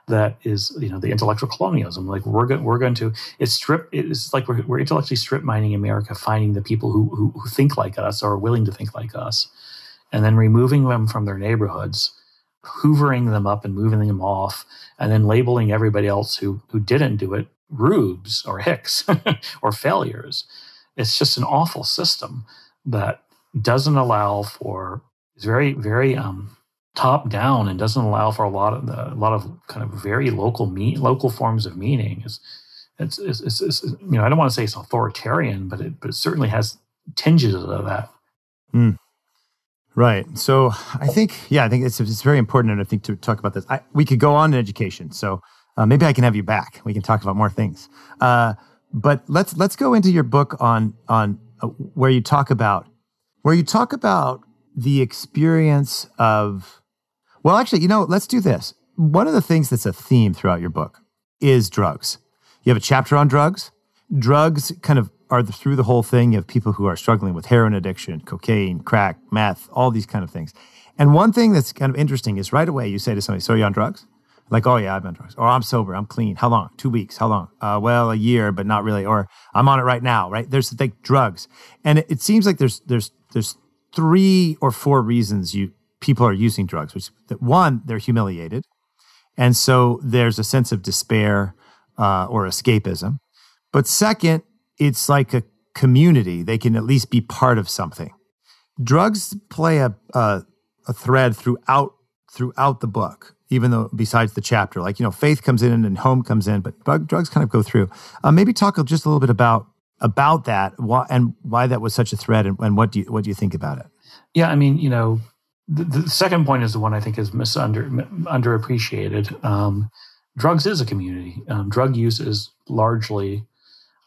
that is the intellectual colonialism. Like we're going to it's like we're intellectually strip mining America, finding the people who think like us or are willing to think like us, and then removing them from their neighborhoods, hoovering them up and moving them off, and then labeling everybody else who didn't do it rubes or hicks or failures. It's just an awful system that doesn't allow for, it's very, very top down, and doesn't allow for a lot of kind of very local forms of meaning. It's I don't want to say it's authoritarian, but it certainly has tinges of that. Right. So I think it's very important, and I think to talk about this. We could go on in education, so maybe I can have you back. We can talk about more things. But let's go into your book on where you talk about the experience of, well, actually, let's do this. One of the things that's a theme throughout your book is drugs. You have a chapter on drugs. Drugs kind of are through the whole thing. You have people who are struggling with heroin addiction, cocaine, crack, meth, all these kind of things. And one thing that's kind of interesting is right away you say to somebody, so are you on drugs? Like, oh yeah, I've been on drugs. Or I'm sober, I'm clean. How long? 2 weeks. How long? Well, a year, but not really. Or I'm on it right now, right? There's like drugs. And it seems like there's 3 or 4 reasons people are using drugs. Which, one, they're humiliated. And so there's a sense of despair or escapism. But second, it's like a community. They can at least be part of something. Drugs play a thread throughout the book, even though besides the chapter, like, faith comes in and home comes in, but drugs kind of go through. Maybe talk just a little bit about that, and why that was such a thread, and what do you think about it? Yeah, The second point is the one I think is underappreciated. Drugs is a community. Drug use is largely,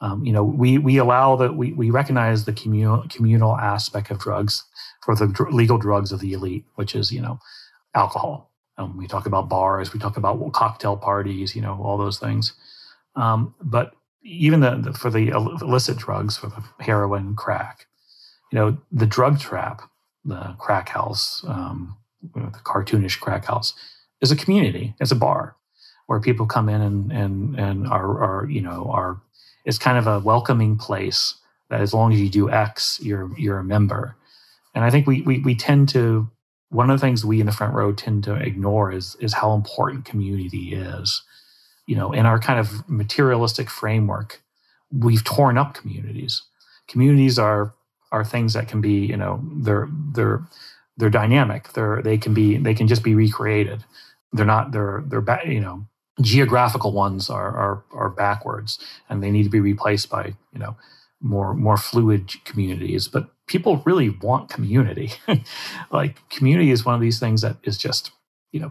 we allow that we recognize the communal aspect of drugs for the legal drugs of the elite, which is alcohol. We talk about bars, we talk about cocktail parties, all those things. But even for the illicit drugs, for the heroin, crack, the drug trap, the crack house, the cartoonish crack house, is a community. It's a bar where people come in and are it's kind of a welcoming place that as long as you do X, you're a member. And I think we tend to, one of the things we in the front row tend to ignore is how important community is. In our kind of materialistic framework, we've torn up communities. Communities are things that can be, they're dynamic. They can just be recreated. They're geographical ones are backwards, and they need to be replaced by, more fluid communities. But people really want community. Like, community is one of these things that is just,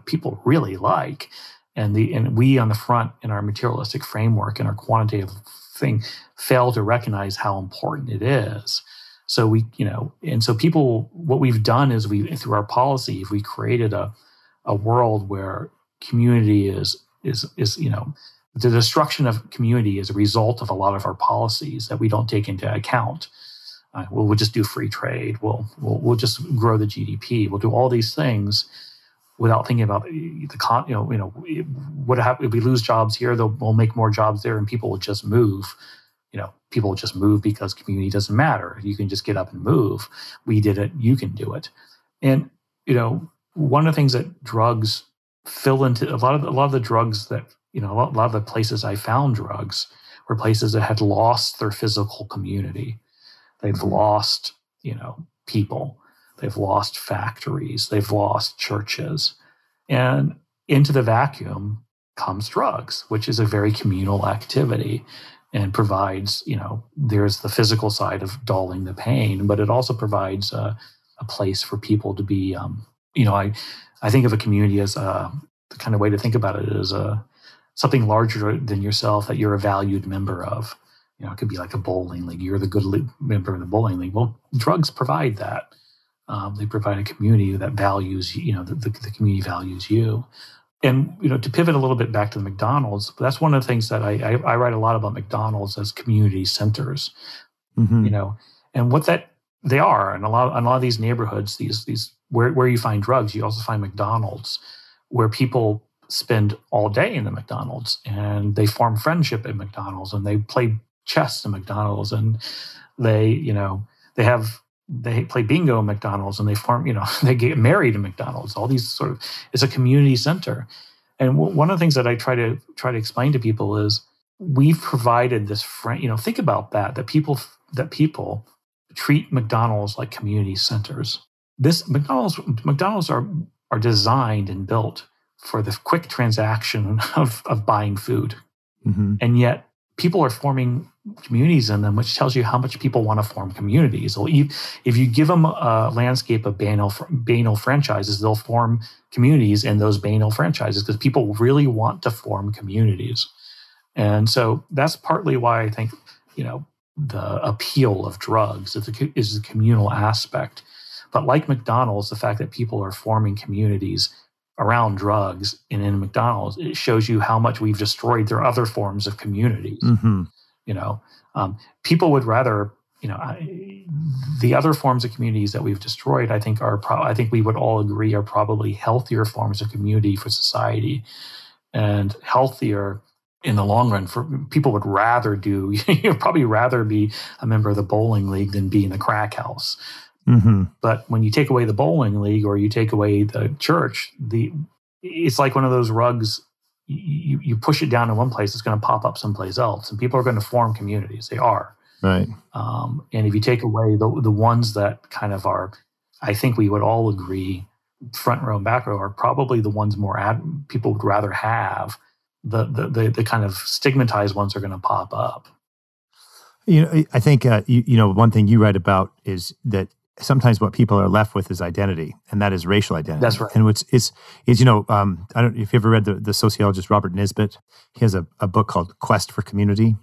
people really like. And we on the front in our materialistic framework and our quantitative thing fail to recognize how important it is. So people, what we've done is through our policy, we created a world where community is the destruction of community is a result of a lot of our policies that we don't take into account. We'll just do free trade. We'll just grow the GDP. We'll do all these things without thinking about what happens if we lose jobs here. We'll make more jobs there, and people will just move. People will just move because community doesn't matter. You can just get up and move. We did it. You can do it. And one of the things that drugs fill into, a lot of the drugs that a lot of the places I found drugs were places that had lost their physical community. They've lost people. They've lost factories. They've lost churches. And into the vacuum comes drugs, which is a very communal activity and provides, there's the physical side of dulling the pain, but it also provides a place for people to be, I think of a community as the kind of way to think about it is something larger than yourself that you're a valued member of. It could be like a bowling league. You're the good member of the bowling league. Well, drugs provide that. They provide a community that values, the community values you. And, to pivot a little bit back to the McDonald's, that's one of the things that I write a lot about McDonald's as community centers, and what they are. And a lot of these neighborhoods, these where you find drugs, you also find McDonald's, where people spend all day in the McDonald's and they form friendship at McDonald's and they play chess at McDonald's and they play bingo at McDonald's and they form, they get married at McDonald's. All these it's a community center. And one of the things that I try to explain to people is we've provided this think about that people treat McDonald's like community centers. McDonald's are designed and built for the quick transaction of buying food. Mm-hmm. And yet people are forming communities in them, which tells you how much people want to form communities. So if you give them a landscape of banal franchises, they'll form communities in those banal franchises because people really want to form communities. And so that's partly why I think, the appeal of drugs is the communal aspect. But like McDonald's, the fact that people are forming communities around drugs and in McDonald's, it shows you how much we've destroyed their other forms of communities. Mm-hmm. People would rather, the other forms of communities that we've destroyed, I think I think we would all agree are probably healthier forms of community for society and healthier in the long run. For people would rather probably rather be a member of the bowling league than be in the crack house. Mm-hmm. But when you take away the bowling league or you take away the church, it's like one of those rugs. You push it down in one place, it's going to pop up someplace else, and people are going to form communities. They are right. And if you take away the ones that kind of are, I think we would all agree, front row and back row are probably the ones people would rather have. The kind of stigmatized ones are going to pop up. I think one thing you write about is that sometimes what people are left with is identity, and that is racial identity. That's right. And what's is I don't know if you ever read the sociologist Robert Nisbet. He has a book called Quest for Community.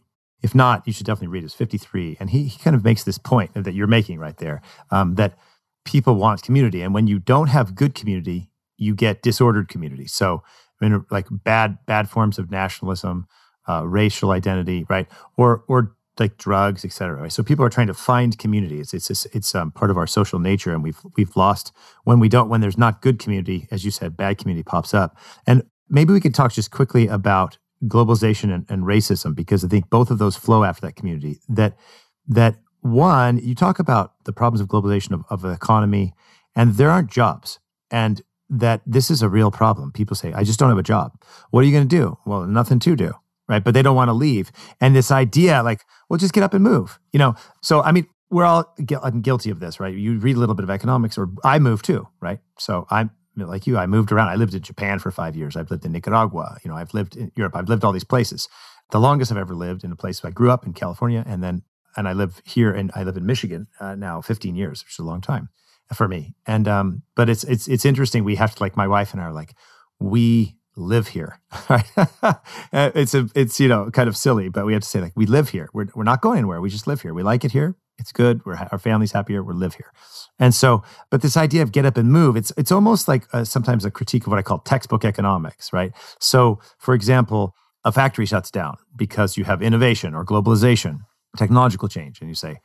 If not, you should definitely read it. It's 53. And he kind of makes this point that you're making right there, that people want community. And when you don't have good community, you get disordered community. So like bad forms of nationalism, racial identity, right? Or like drugs, et cetera. Right? So people are trying to find community. It's part of our social nature, and we've lost when there's not good community, as you said, bad community pops up. And maybe we could talk just quickly about globalization and racism, because I think both of those flow after that community. That one, you talk about the problems of globalization of the economy, and there aren't jobs, and that this is a real problem. People say, I just don't have a job. What are you going to do? Well, nothing to do. Right. But they don't want to leave. And this idea, like, well, just get up and move, So, I mean, I'm guilty of this, right? You read a little bit of economics, or I moved too, right? So I'm like you, I moved around. I lived in Japan for 5 years. I've lived in Nicaragua. I've lived in Europe. I've lived all these places. The longest I've ever lived in a place, I grew up in California, and I live here, and I live in Michigan now 15 years, which is a long time for me. And, but it's interesting. We have to, like, my wife and I are like, we live here, right? It's kind of silly, but we have to say, like, we live here. We're not going anywhere. We just live here. We like it here. It's good. Our family's happier. We live here. And so, but this idea of get up and move, it's almost like sometimes a critique of what I call textbook economics, right? So, for example, a factory shuts down because you have innovation or globalization, technological change, and you say,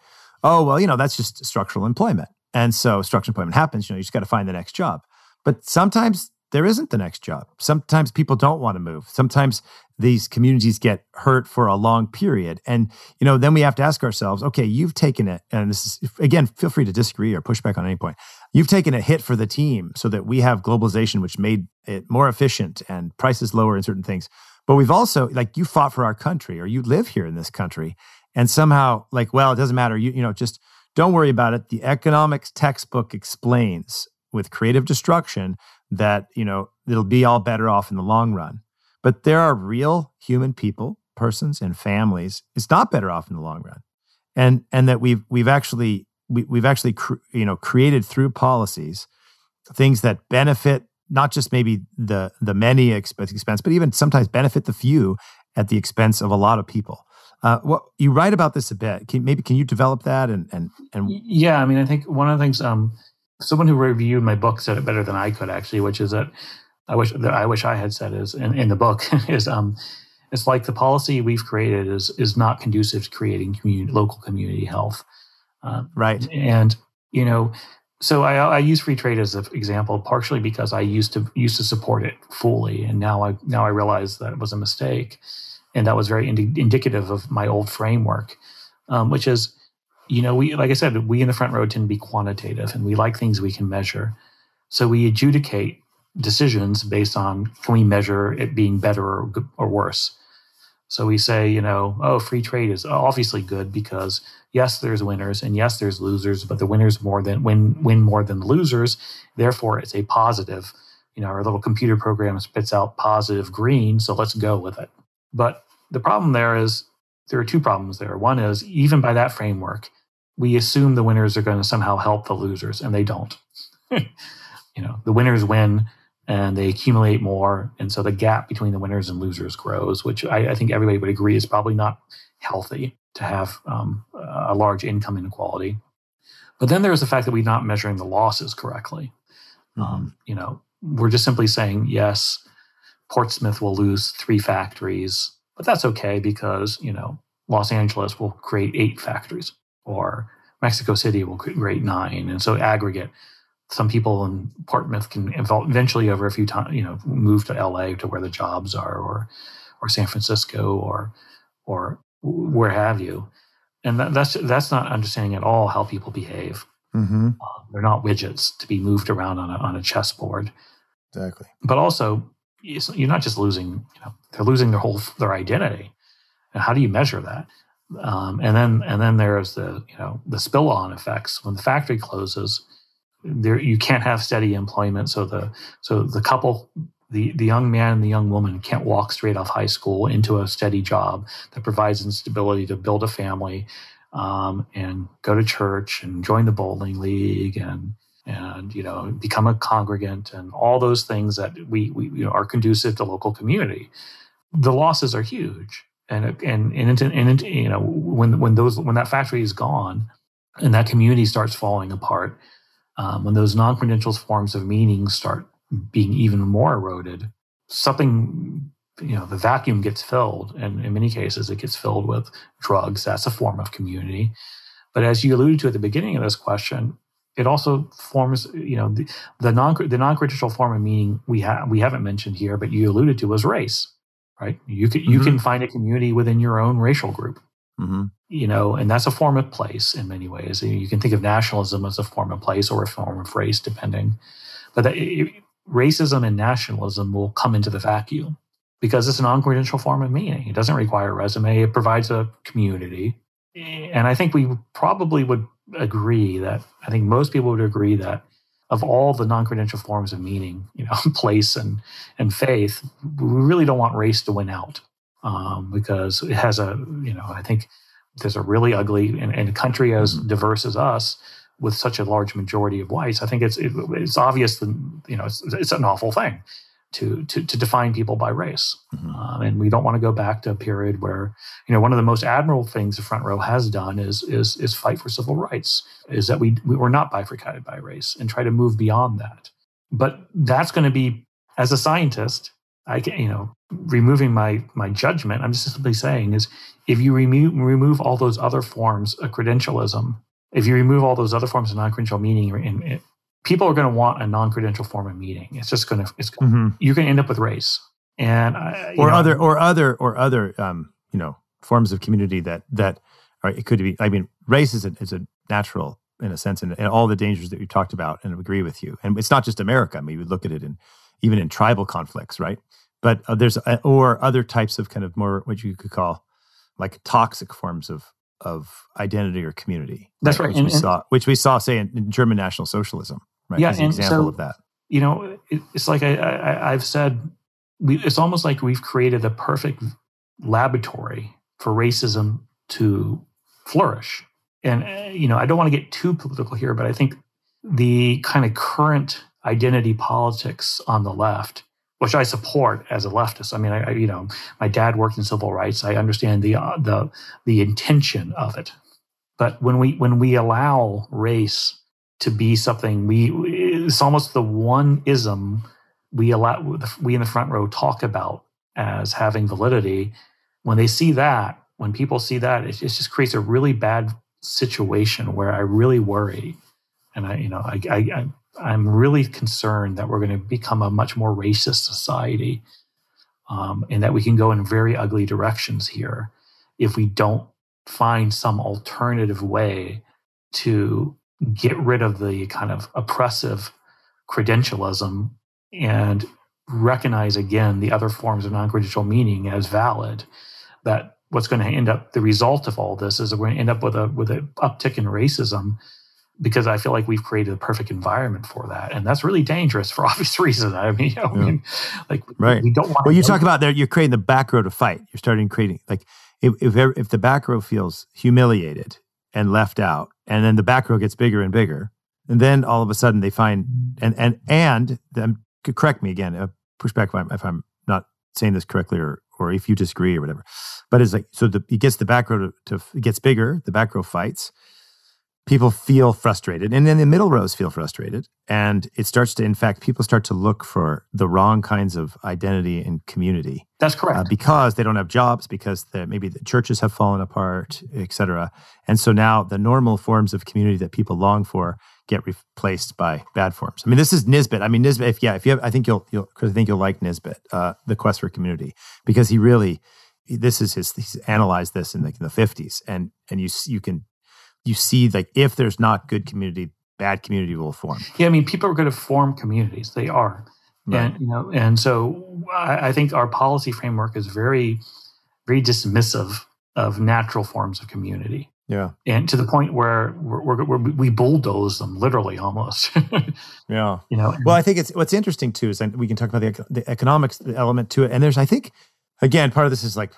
oh, well, that's just structural employment. And so structural employment happens, you just got to find the next job. But sometimes there isn't the next job. Sometimes people don't want to move. Sometimes these communities get hurt for a long period. And, then we have to ask ourselves, okay, you've taken it, and this is, again, feel free to disagree or push back on any point. You've taken a hit for the team so that we have globalization, which made it more efficient and prices lower in certain things. But we've also, like, you fought for our country, or you live here in this country. And somehow, like, well, it doesn't matter. Just don't worry about it. The economics textbook explains with creative destruction that, it'll be all better off in the long run. But there are real human people, persons and families. It's not better off in the long run. And that we've actually created through policies things that benefit not just maybe the many expense, but even sometimes benefit the few at the expense of a lot of people. You write about this a bit. Can you develop that? And yeah, I mean, I think one of the things someone who reviewed my book said it better than I could, actually, which is that I wish I had said is in the book is it's like the policy we've created is not conducive to creating local community health. Right. And so I use free trade as an example, partially because I used to support it fully, and now I realize that it was a mistake, and that was very indicative of my old framework, which is, we, like I said, we in the front row tend to be quantitative, and we like things we can measure. So we adjudicate decisions based on, can we measure it being better or worse? So we say, free trade is obviously good because, yes, there's winners and yes, there's losers, but the winners win more than the losers. Therefore, it's a positive. Our little computer program spits out positive green, so let's go with it. But the problem there are two problems there. One is, even by that framework, we assume the winners are going to somehow help the losers, and they don't. The winners win, and they accumulate more, and so the gap between the winners and losers grows, which I think everybody would agree is probably not healthy to have a large income inequality. But then there's the fact that we're not measuring the losses correctly. Mm-hmm. We're just simply saying, yes, Portsmouth will lose 3 factories, but that's okay because, Los Angeles will create 8 factories, or Mexico City will create 9. And so aggregate, some people in Portsmouth can eventually, over a few times, move to LA to where the jobs are, or San Francisco, or where have you. And that's not understanding at all how people behave. Mm-hmm. They're not widgets to be moved around on a chessboard. Exactly. But also, you're not just losing. They're losing their identity. And how do you measure that? And then there's the spill-on effects. When the factory closes, you can't have steady employment. So the couple, the young man and the young woman, can't walk straight off high school into a steady job that provides them stability to build a family, and go to church and join the bowling league and become a congregant and all those things that we are conducive to local community. The losses are huge, and when that factory is gone and that community starts falling apart, when those non-credential forms of meaning start being even more eroded, the vacuum gets filled, and in many cases it gets filled with drugs. That's a form of community. But as you alluded to at the beginning of this question, it also forms, the non-credential form of meaning we haven't mentioned here, but you alluded to was race, right? You can find a community within your own racial group, and that's a form of place in many ways. You can think of nationalism as a form of place or a form of race, depending. But racism and nationalism will come into the vacuum because it's a non-credential form of meaning. It doesn't require a resume. It provides a community. And I think we probably would agree that, I think most people would agree that of all the non-credential forms of meaning, place and faith, we really don't want race to win out because it has I think there's a really ugly, and a country as diverse as us with such a large majority of whites, I think it's obvious that, it's an awful thing to define people by race. And we don't want to go back to a period where, one of the most admirable things the Front Row has done is fight for civil rights, is that we were not bifurcated by race and try to move beyond that. But that's going to be, as a scientist, I can, removing my judgment, I'm just simply saying is, if you remove all those other forms of credentialism, if you remove all those other forms of non-credential meaning, people are going to want a non-credential form of meaning. It's just going to, you're going to end up with race and other forms of community that are, it could be. I mean, race is a natural in a sense, and all the dangers that you talked about, and I agree with you. And it's not just America. I mean, we look at it even in tribal conflicts, right? But there's other types of kind of more what you could call like toxic forms of identity or community. That's right. Which we saw, say, in German National Socialism, right? Yeah, as an example of that. It's like I've said, it's almost like we've created the perfect laboratory for racism to flourish. And, I don't want to get too political here, but I think the kind of current identity politics on the left, which I support as a leftist. I mean, my dad worked in civil rights. I understand the intention of it, but when we allow race to be something, it's almost the one ism we in the Front Row talk about as having validity. When people see that, it just creates a really bad situation where I really worry, and I'm really concerned that we're going to become a much more racist society, and that we can go in very ugly directions here if we don't find some alternative way to get rid of the kind of oppressive credentialism and recognize again the other forms of non-credential meaning as valid. That what's going to end up, the result of all this is that we're going to end up with an uptick in racism, because I feel like we've created a perfect environment for that. And that's really dangerous for obvious reasons. I mean, right. We don't want Well, you talk about there, you're creating the back row to fight. You're starting creating, like, if the back row feels humiliated and left out, and then the back row gets bigger and bigger, and then all of a sudden they find, and correct me again, push back if I'm not saying this correctly, or if you disagree or whatever. But it's like, so it gets the back row it gets bigger, the back row fights. People feel frustrated, and then the middle rows feel frustrated, and it starts to, in fact, people start to look for the wrong kinds of identity and community. That's correct. Because they don't have jobs, because maybe the churches have fallen apart, et cetera. And so now the normal forms of community that people long for get replaced by bad forms. I mean, this is Nisbet. I mean, Nisbet. If you have, I think you'll like Nisbet, The Quest for Community, because he's analyzed this in the 50s, and you see, like, if there's not good community, bad community will form. Yeah, I mean, people are going to form communities. They are, right. And so I think our policy framework is very, very dismissive of natural forms of community. Yeah, and to the point where we bulldoze them, literally, almost. Yeah. Well, I think what's interesting too is, and we can talk about the economics element to it. And there's, I think, again, part of this is like,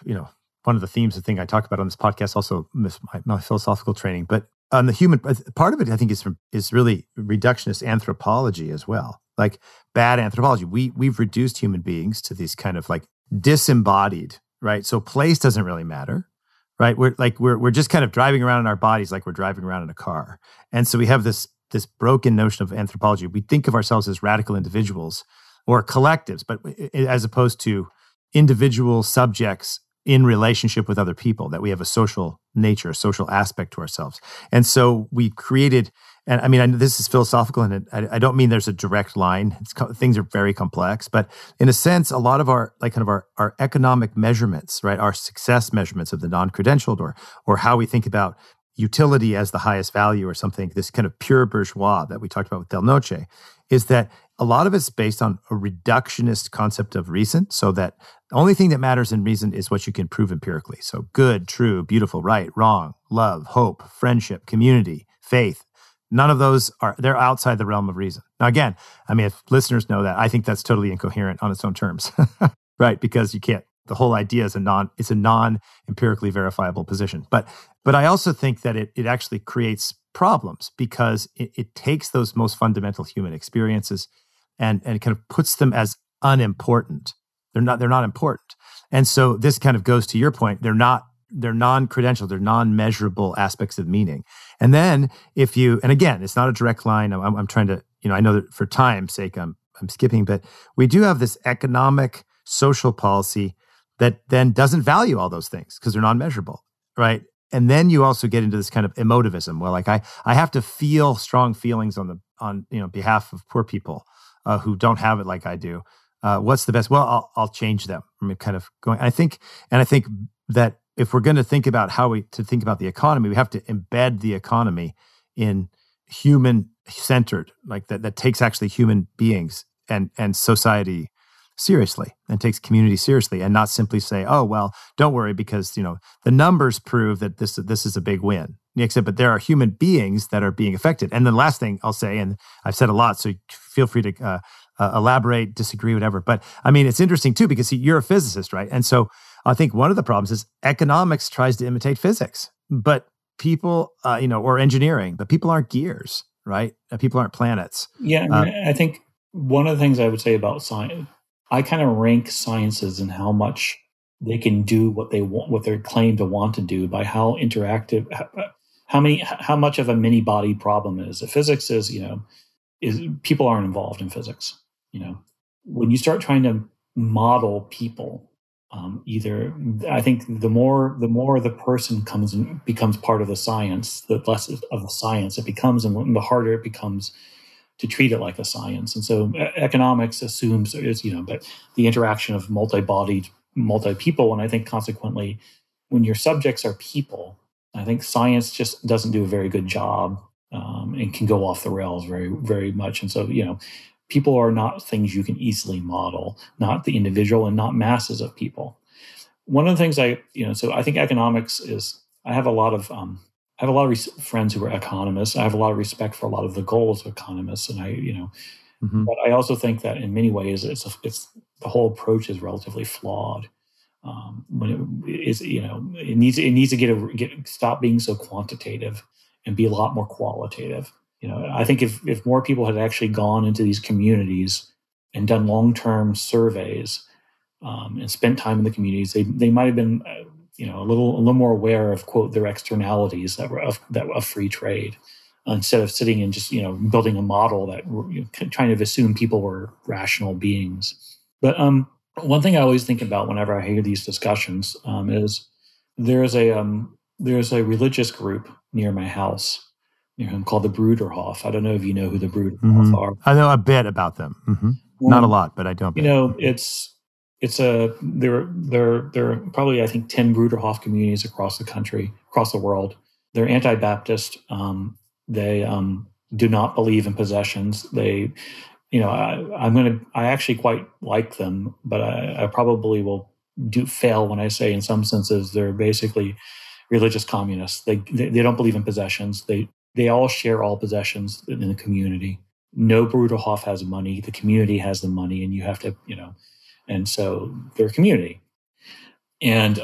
one of the themes, the thing I talk about on this podcast, also my philosophical training, but on the human part of it, I think is really reductionist anthropology as well, like bad anthropology. We've reduced human beings to these kind of like disembodied, right? So place doesn't really matter, right? We're just kind of driving around in our bodies like we're driving around in a car, and so we have this broken notion of anthropology. We think of ourselves as radical individuals or collectives, but as opposed to individual subjects in relationship with other people, that we have a social nature, a social aspect to ourselves. And so we created, and I mean, this is philosophical, and I don't mean there's a direct line. Things are very complex, but in a sense, a lot of our our economic measurements, right, our success measurements of the non-credentialed, or how we think about utility as the highest value or something, this kind of pure bourgeois that we talked about with Del Noce, is that a lot of it's based on a reductionist concept of reason, so that the only thing that matters in reason is what you can prove empirically. So good, true, beautiful, right, wrong, love, hope, friendship, community, faith. None of those they're outside the realm of reason. Now, again, I mean, if listeners know that, I think that's totally incoherent on its own terms, right? Because you can't, the whole idea is it's a non-empirically verifiable position. But I also think that it actually creates problems because it takes those most fundamental human experiences and kind of puts them as unimportant. They're not important. And so this kind of goes to your point. They're non-credentialed, they're non-measurable aspects of meaning. And then and again, it's not a direct line. I'm trying to, I know that for time's sake, I'm skipping, but we do have this economic social policy that then doesn't value all those things because they're non-measurable, right? And then you also get into this kind of emotivism where like I have to feel strong feelings on behalf of poor people who don't have it like I do. What's the best? Well, I'll change them. I mean, kind of going. I think that if we're going to think about to think about the economy, we have to embed the economy in human-centered, like that takes actually human beings and society seriously and takes community seriously, and not simply say, oh, well, don't worry because, the numbers prove that this is a big win. But there are human beings that are being affected. And the last thing I'll say, and I've said a lot, so feel free to elaborate, disagree, whatever. But I mean, it's interesting too, because you're a physicist, right? And so I think one of the problems is economics tries to imitate physics, but people, or engineering, but people aren't gears, right? People aren't planets. Yeah, I think one of the things I would say about science, I kind of rank sciences in how much they can do what they want, what they're claimed to want to do, by how interactive, how much of a many body problem it is. If physics is people aren't involved in physics. When you start trying to model people, I think the more the person comes and becomes part of the science, the less of the science it becomes, and the harder it becomes to treat it like a science. And so economics assumes but the interaction of multi-bodied, multi-people, and I think consequently, when your subjects are people, I think science just doesn't do a very good job and can go off the rails very, very much. And so, people are not things you can easily model, not the individual and not masses of people. One of the things so I think economics is, I have a lot of friends who are economists. I have a lot of respect for a lot of the goals of economists, and but I also think that in many ways it's the whole approach is relatively flawed. When it needs to stop being so quantitative and be a lot more qualitative. I think if more people had actually gone into these communities and done long-term surveys and spent time in the communities, they might have been a little more aware of, quote, their externalities that were of free trade, instead of sitting and just building a model that trying to assume people were rational beings. But one thing I always think about whenever I hear these discussions is there's a religious group near my house called the Bruderhof. I don't know if you know who the Bruderhof are. I know a bit about them. Not a lot, but I don't. There are probably, I think, 10 Bruderhof communities across the country, across the world. They're anti-Baptist. They do not believe in possessions. They, I actually quite like them, but I probably will fail when I say, in some senses, they're basically religious communists. They don't believe in possessions. They all share all possessions in the community. No Bruderhof has money. The community has the money, and you have to, and so they're a community. And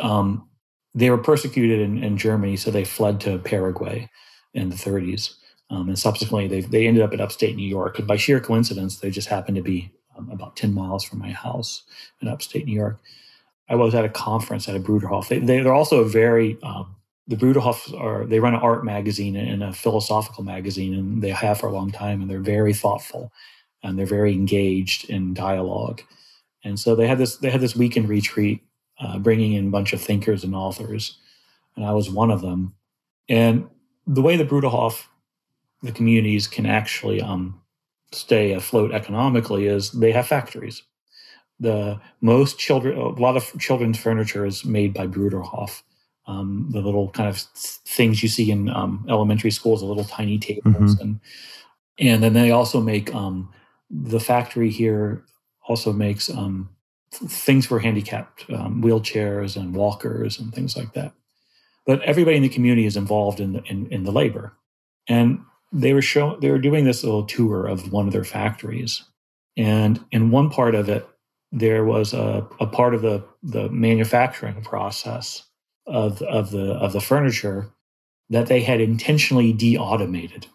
they were persecuted in Germany, so they fled to Paraguay in the 30s. And subsequently, they ended up in upstate New York. And by sheer coincidence, they just happened to be about 10 miles from my house in upstate New York. I was at a conference at a Bruderhof. They're also a very, the Bruderhofs they run an art magazine and a philosophical magazine, and they have for a long time, and they're very thoughtful, and they're very engaged in dialogue. And so they had this weekend retreat, bringing in a bunch of thinkers and authors, and I was one of them. And the way the Bruderhof, the communities can actually stay afloat economically is they have factories. A lot of children's furniture is made by Bruderhof. The little kind of things you see in elementary schools, the little tiny tables, and then they also make the factory here also makes things for handicapped, wheelchairs and walkers and things like that. But everybody in the community is involved in the labor, and they were doing this little tour of one of their factories, and in one part of it, there was a part of the manufacturing process of the furniture that they had intentionally de-automated.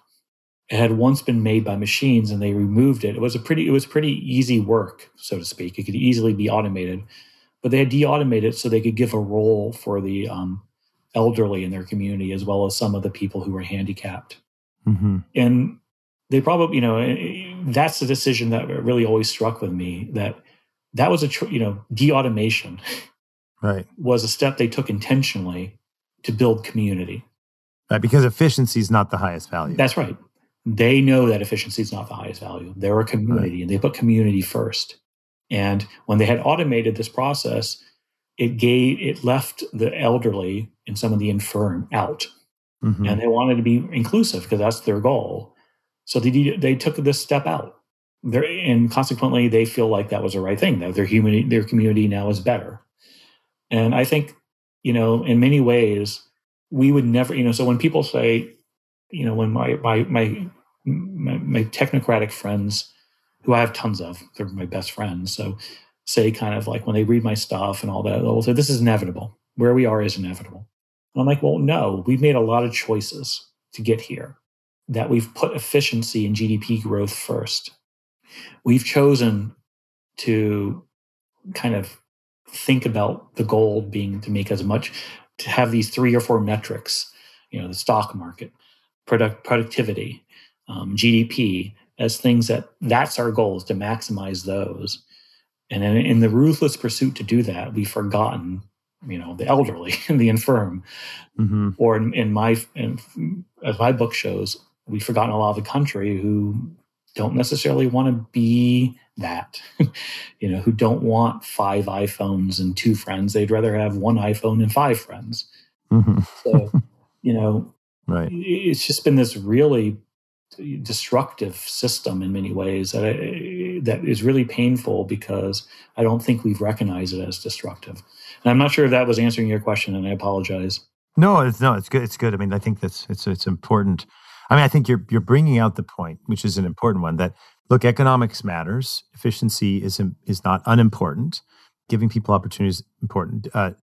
It had once been made by machines, and they removed it. It was pretty easy work, so to speak. It could easily be automated, but they had de-automated so they could give a role for the elderly in their community, as well as some of the people who were handicapped. Mm-hmm. And they probably, that's the decision that really always struck with me. That was de-automation, right, was a step they took intentionally to build community. Right, because efficiency is not the highest value. That's right. They know that efficiency is not the highest value. They're a community, right, and they put community first. And when they had automated this process, it left the elderly and some of the infirm out. Mm-hmm. And they wanted to be inclusive because that's their goal. So they took this step out. And consequently, they feel like that was the right thing, that their community now is better. And I think, in many ways, we would never, so when people say, when my technocratic friends, who I have tons of, they're my best friends, so say kind of like when they read my stuff and all that, they'll say, this is inevitable. Where we are is inevitable. And I'm like, well, no, we've made a lot of choices to get here, that we've put efficiency and GDP growth first. We've chosen to kind of think about the goal being to make to have these 3 or 4 metrics, the stock market, productivity, GDP, as things that's our goal, is to maximize those. And in the ruthless pursuit to do that, we've forgotten, the elderly and the infirm. Mm-hmm. Or as my book shows, we've forgotten a lot of the country who don't necessarily want to be that, who don't want 5 iPhones and 2 friends. They'd rather have 1 iPhone and 5 friends. Mm-hmm. So, right. It's just been this really destructive system in many ways that is really painful, because I don't think we've recognized it as destructive. And I'm not sure if that was answering your question, and I apologize. No, it's good. It's good. I mean, I think it's important. I mean, I think you're bringing out the point, which is an important one, that look, economics matters. Efficiency is not unimportant. Giving people opportunities is important.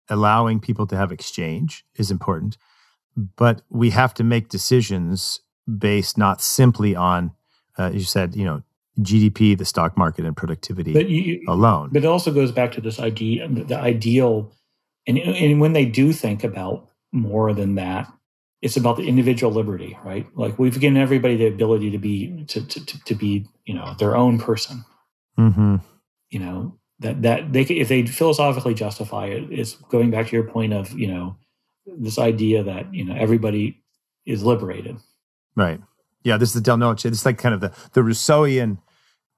Allowing people to have exchange is important. But we have to make decisions based not simply on, you said, GDP, the stock market, and productivity alone. But it also goes back to this idea, the ideal, and when they do think about more than that, it's about the individual liberty, right? Like, we've given everybody the ability to be, their own person. Mm-hmm. That they, if they philosophically justify it, it's going back to your point of, this idea that, everybody is liberated. Right. Yeah, this is the Del Noce. It's like kind of the Rousseauian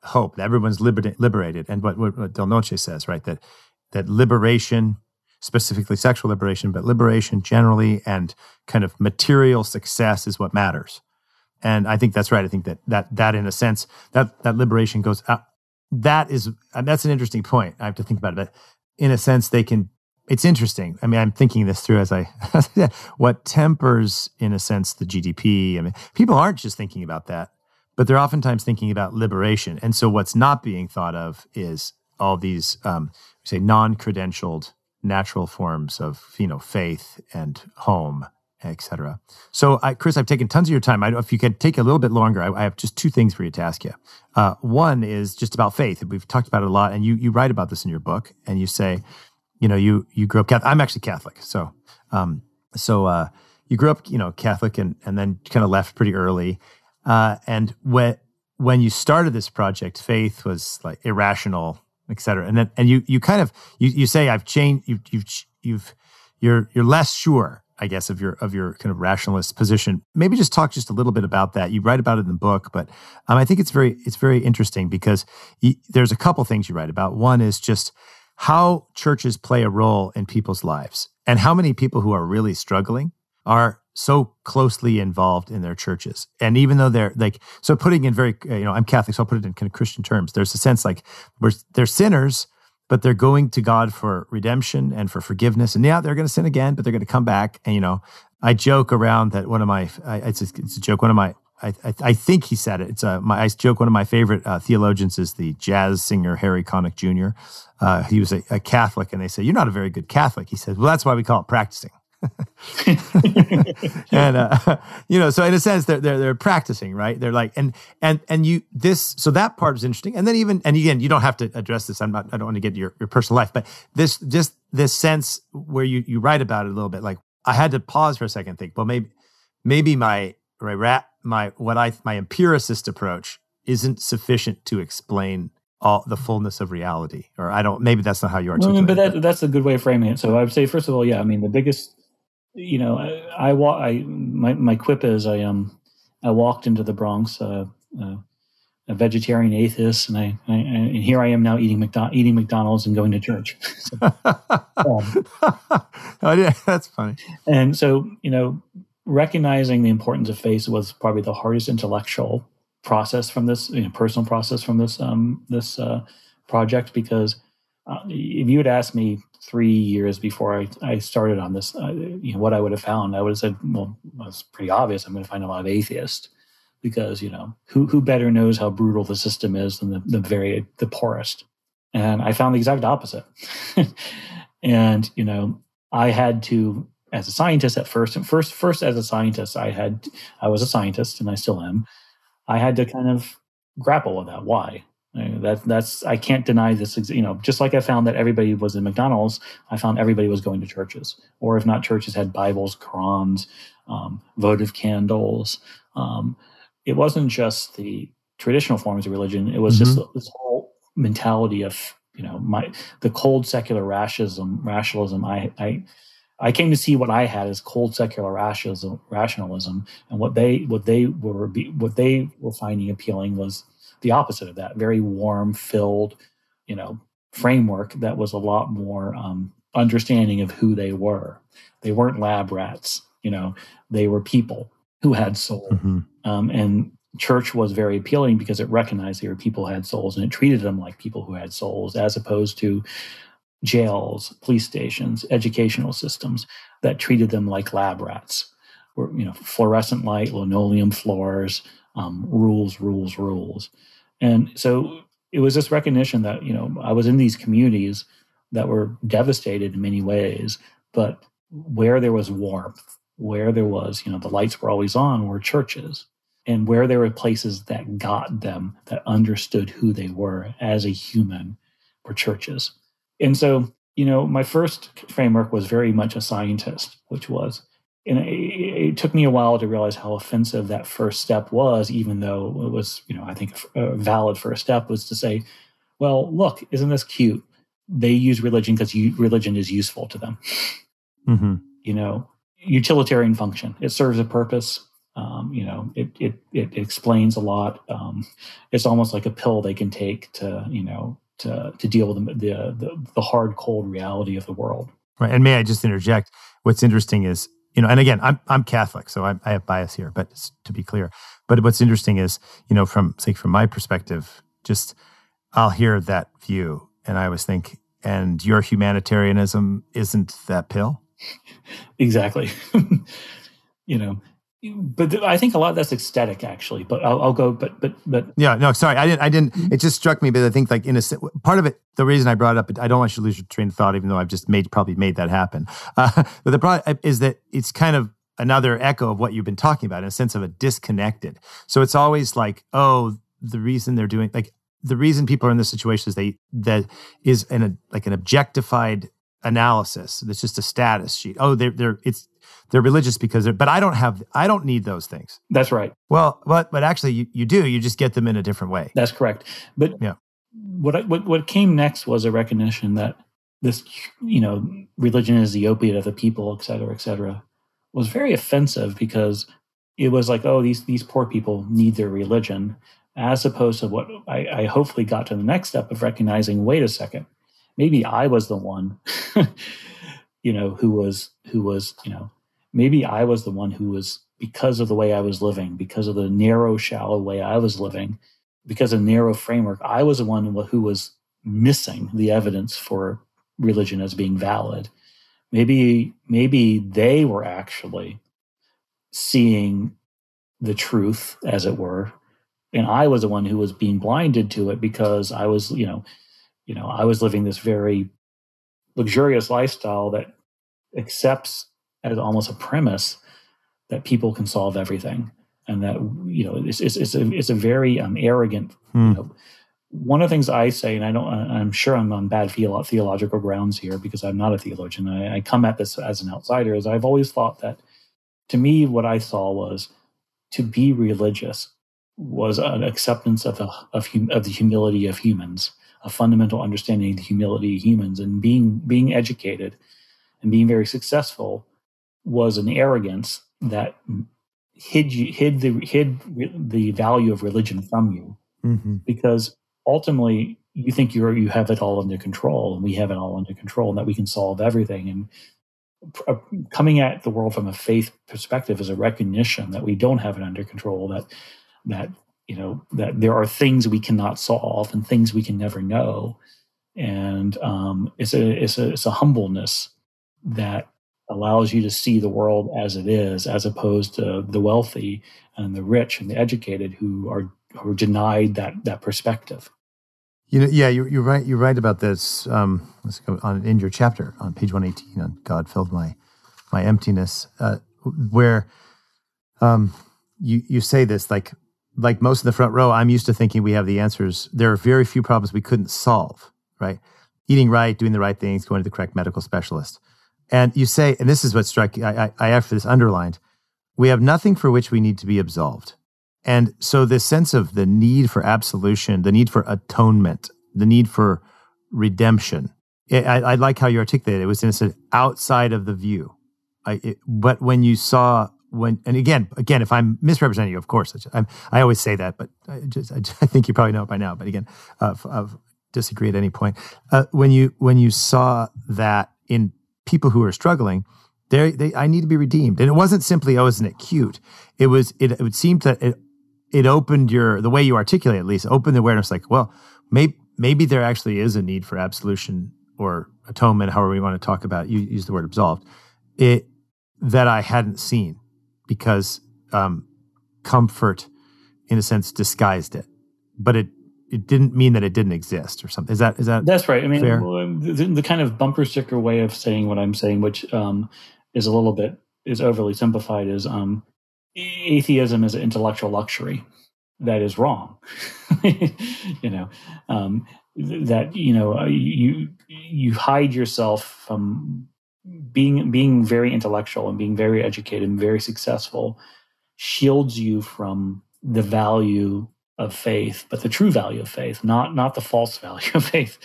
hope that everyone's liberated. And what Del Noce says, right, that liberation, specifically sexual liberation, but liberation generally and kind of material success is what matters. And I think that's right. I think that in a sense, that liberation goes out. That's an interesting point. I have to think about it. But in a sense, it's interesting. I mean, I'm thinking this through as what tempers, in a sense, the GDP. I mean, people aren't just thinking about that, but they're oftentimes thinking about liberation. And so what's not being thought of is all these, say, non-credentialed natural forms of, faith and home, etc. So, Chris, I've taken tons of your time. If you could take a little bit longer, I have just two things for you to ask you. One is just about faith. We've talked about it a lot, and you write about this in your book, and you say, you grew up Catholic. I'm actually Catholic, so you grew up, Catholic, and then kind of left pretty early. And when you started this project, faith was like irrational, et cetera. And then, and you kind of, you say, I've changed, you're less sure, I guess, of your kind of rationalist position. Maybe just talk just a little bit about that. You write about it in the book, but I think it's very interesting because there's a couple things you write about. One is just how churches play a role in people's lives and how many people who are really struggling are so closely involved in their churches. And even though they're so putting in very, I'm Catholic, so I'll put it in kind of Christian terms. There's a sense like they're sinners, but they're going to God for redemption and for forgiveness. And they're going to sin again, but they're going to come back. And, I joke around that one of my, it's a joke, one of my, I think he said it. I joke one of my favorite theologians is the jazz singer Harry Connick Jr. He was a Catholic, and they say, "You're not a very good Catholic." He says, "Well, that's why we call it practicing." And so in a sense, they're practicing, right? They're like, so that part is interesting. And then and again, you don't have to address this. I don't want to get your personal life, but this sense where you write about it a little bit. Like I had to pause for a second and think, well, maybe my empiricist approach isn't sufficient to explain all the fullness of reality, or maybe that's not how you articulate it. But that's a good way of framing it. So I would say, first of all, yeah, I mean, the biggest, my quip is I walked into the Bronx, a vegetarian atheist, and and here I am now eating McDonald's and going to church. Oh yeah, that's funny. And so, recognizing the importance of faith was probably the hardest intellectual process from this, personal process from this project, because if you had asked me 3 years before I started on this, what I would have found, I would have said, well, it's pretty obvious. I'm going to find a lot of atheists because, who better knows how brutal the system is than the poorest. And I found the exact opposite. And, I had to, as a scientist at first as a scientist, I was a scientist and I still am. I had to kind of grapple with that. Why? I can't deny this. Just like I found that everybody was in McDonald's, I found everybody was going to churches, or if not churches, had Bibles, Qurans, votive candles. It wasn't just the traditional forms of religion. It was just this whole mentality of the cold secular rationalism. I came to see what I had as cold secular rationalism, and what they were finding appealing was the opposite of that. Very warm, filled, framework that was a lot more understanding of who they were. They weren't lab rats. They were people who had soul, and church was very appealing because it recognized they were people who had souls, and it treated them like people who had souls, as opposed to jails, police stations, educational systems that treated them like lab rats, or fluorescent light, linoleum floors, rules. And so it was this recognition that I was in these communities that were devastated in many ways, but where there was warmth, where there was the lights were always on, were churches, and where there were places that got them, that understood who they were as a human, were churches. And so, my first framework was very much a scientist, and it took me a while to realize how offensive that first step was, even though it was, I think a valid first step was to say, well, look, isn't this cute? They use religion because religion is useful to them. Utilitarian function. It serves a purpose. It explains a lot. It's almost like a pill they can take to deal with the hard, cold reality of the world. Right. And may I just interject? What's interesting is, and again, I'm Catholic, so I have bias here, but to be clear. But what's interesting is, from my perspective, just I'll hear that view, and I always think, and your humanitarianism isn't that pill? Exactly. But I think a lot of that's aesthetic, actually. But I'll go. But yeah, no, sorry, I didn't. It just struck me, but I think like part of it, the reason I brought it up, I don't want you to lose your train of thought, even though I've just probably made that happen. But the problem is that it's kind of another echo of what you've been talking about in a sense of a disconnected. So it's always like, oh, the reason they're doing the reason people are in this situation is that is an objectified analysis. It's just a status sheet. Oh, they're religious because but I don't need those things. That's right. Well, but actually you do. You just get them in a different way. That's correct. But yeah, what came next was a recognition that this, religion is the opiate of the people, et cetera, was very offensive, because it was like, oh, these poor people need their religion, as opposed to what I hopefully got to the next step of recognizing, wait a second, maybe I was the one, maybe I was the one who was, because of the way I was living, because of the narrow, shallow way I was living, because of narrow framework, I was the one who was missing the evidence for religion as being valid. Maybe they were actually seeing the truth, as it were, and I was the one who was being blinded to it, because I was, I was living this very luxurious lifestyle that accepts as almost a premise that people can solve everything, and that it's a very arrogant. One of the things I say, and I'm sure I'm on bad theological grounds here, because I'm not a theologian. I come at this as an outsider. Is I've always thought that, to me, what I saw was, to be religious was an acceptance of the humility of humans, a fundamental understanding of the humility of humans, and being educated and being very successful was an arrogance that hid the value of religion from you, because ultimately you think you have it all under control, and we have it all under control, and that we can solve everything. And coming at the world from a faith perspective is a recognition that we don't have it under control, that there are things we cannot solve and things we can never know. And it's a humbleness that allows you to see the world as it is, as opposed to the wealthy and the rich and the educated who are denied that perspective. You're right. You're right about this. Let's go on in your chapter on page 118 on God filled my emptiness, where you say this, like most of the front row, I'm used to thinking we have the answers. There are very few problems we couldn't solve, right? Eating right, doing the right things, going to the correct medical specialist. And you say, and this is what struck I have this underlined, we have nothing for which we need to be absolved. And so this sense of the need for absolution, the need for atonement, the need for redemption, I like how you articulated it. It was in a sense outside of the view. But when you saw, and again, if I'm misrepresenting you, of course, I always say that, but I think you probably know it by now. But again, disagree at any point. When you saw that in people who are struggling, I need to be redeemed, and it wasn't simply, isn't it cute? It would seem that it opened the way you articulate, at least, opened the awareness, like, well, maybe there actually is a need for absolution or atonement, however you want to talk about it. You use the word absolved, that I hadn't seen, because comfort, in a sense, disguised it. But it didn't mean that it didn't exist or something. Is that That's right. I mean, fair? The kind of bumper sticker way of saying what I'm saying, which is a little bit overly simplified, is atheism is an intellectual luxury that is wrong. You hide yourself from being very intellectual and being very educated and very successful, shields you from the value of faith, but the true value of faith, not the false value of faith.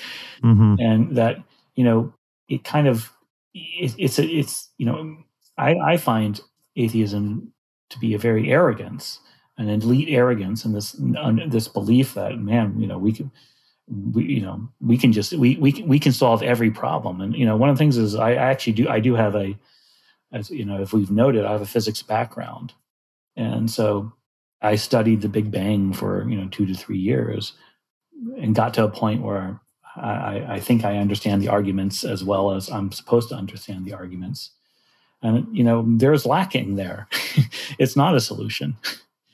And that, it kind of, I find atheism to be a very arrogance, an elite arrogance, and this belief that, man, we can solve every problem. And one of the things is I do have if we've noted, I have a physics background, and so I studied the Big Bang for 2 to 3 years, and got to a point where I think I understand the arguments as well as I'm supposed to understand the arguments. And there's lacking there. it's not a solution.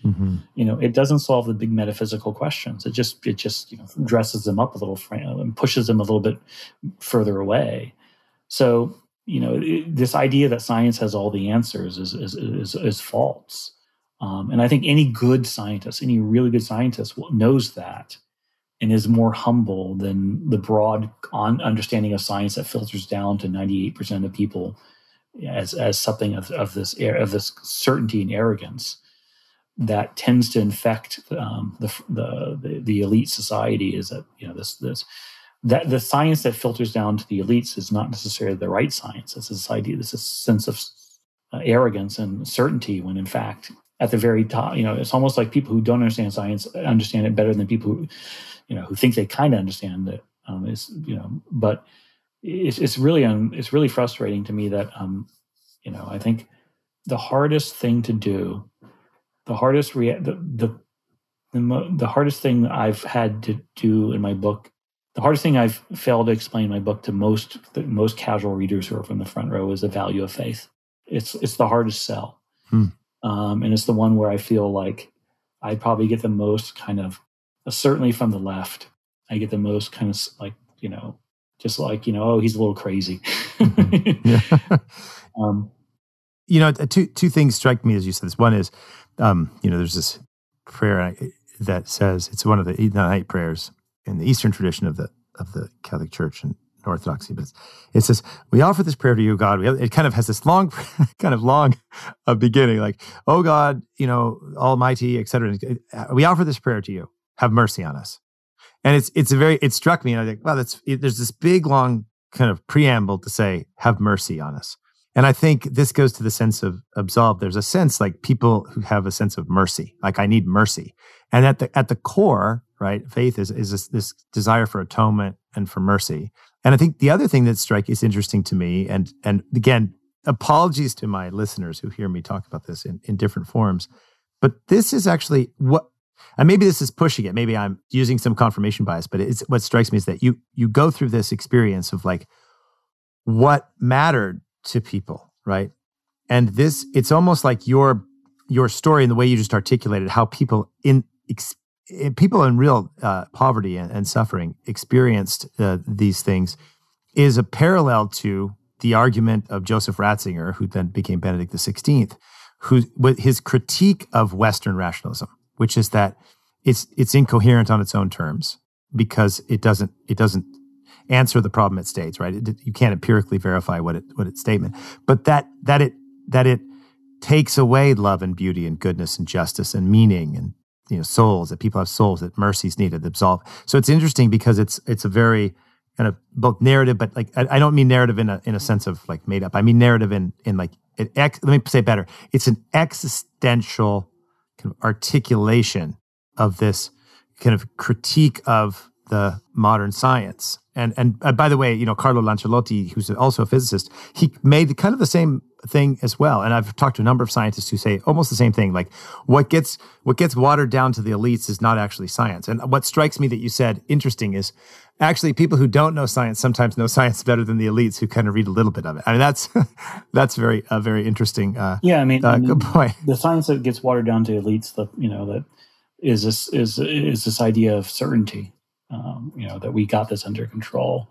Mm-hmm. It doesn't solve the big metaphysical questions. It just dresses them up a little and pushes them a little bit further away. So, this idea that science has all the answers is false. And I think any good scientist, any really good scientist knows that and is more humble than the broad understanding of science that filters down to 98% of people as something of this certainty and arrogance that tends to infect the elite society. Is that that the science that filters down to the elites is not necessarily the right science. It's this idea, this sense of arrogance and certainty, when in fact, at the very top, it's almost like people who don't understand science understand it better than people who think they kind of understand it. But it's really frustrating to me that I think the hardest thing to do, the hardest thing I've had to do in my book, the hardest thing I've failed to explain in my book to most casual readers who are from the front row is the value of faith. It's the hardest sell. And it's the one where I feel like I probably get the most kind of, certainly from the left, I get the most kind of like, just like, oh, he's a little crazy. Yeah. Two things strike me as you said this. One is, there's this prayer that says, it's one of the night prayers in the Eastern tradition of the Catholic Church and Orthodoxy, but it says, "We offer this prayer to you, God." It kind of has this long beginning, like, "Oh God, Almighty, etc. We offer this prayer to you. Have mercy on us." And it struck me, and I think, wow, there's this big long kind of preamble to say, "Have mercy on us." And I think this goes to the sense of absolve. There's a sense like people who have a sense of mercy, like I need mercy, and at the core, right, faith is this desire for atonement and for mercy. And I think the other thing that is interesting to me, and again, apologies to my listeners who hear me talk about this in different forms, but this is actually and maybe this is pushing it. Maybe I'm using some confirmation bias, but what strikes me is that you go through this experience of like what mattered to people, right? And it's almost like your story and the way you just articulated how people in real poverty and suffering experienced these things is a parallel to the argument of Joseph Ratzinger, who then became Benedict XVI, with his critique of Western rationalism, which is that it's incoherent on its own terms because it doesn't answer the problem it states, right? You can't empirically verify what its statement, but that it takes away love and beauty and goodness and justice and meaning and souls, that people have souls, that mercy is needed, absolve. So it's interesting because it's a very kind of both narrative, but like I don't mean narrative in a sense of like made up. I mean narrative in like let me say it better. It's an existential kind of articulation of this kind of critique of the modern science. And by the way, Carlo Lancelotti, who's also a physicist, he made kind of the same thing as well. And I've talked to a number of scientists who say almost the same thing. Like what gets watered down to the elites is not actually science. And what strikes me that you said interesting is actually people who don't know science sometimes know science better than the elites who kind of read a little bit of it. I mean, that's a very interesting. Good point. The science that gets watered down to elites, that is this idea of certainty. That we got this under control,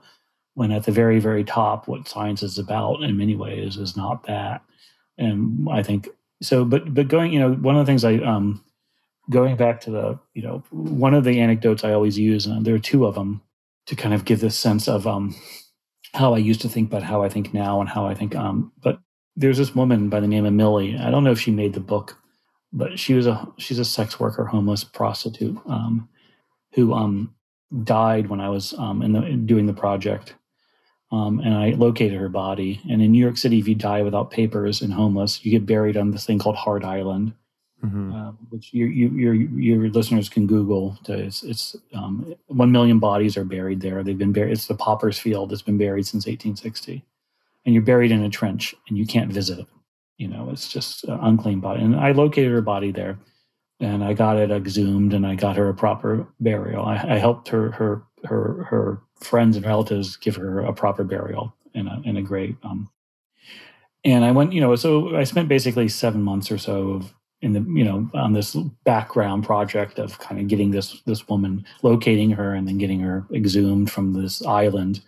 when at the very, very top, what science is about in many ways is not that. And I think so, but going, one of the things going back to one of the anecdotes I always use, and there are two of them to kind of give this sense of how I used to think, but how I think now and how I think, but there's this woman by the name of Millie. I don't know if she made the book, but she's a sex worker, homeless prostitute, who, died when I was doing the project, and I located her body. And in New York City, if you die without papers and homeless, you get buried on this thing called Hard Island, which your listeners can Google. It's 1 million bodies are buried there. They've been buried. It's the Pauper's Field. It's been buried since 1860, and you're buried in a trench, and you can't visit it. It's just an unclaimed body. And I located her body there. And I got it exhumed, and I got her a proper burial. I helped her friends and relatives give her a proper burial in a grave. And I went, so I spent basically 7 months or so of in the, on this background project of kind of getting this woman, locating her, and then getting her exhumed from this island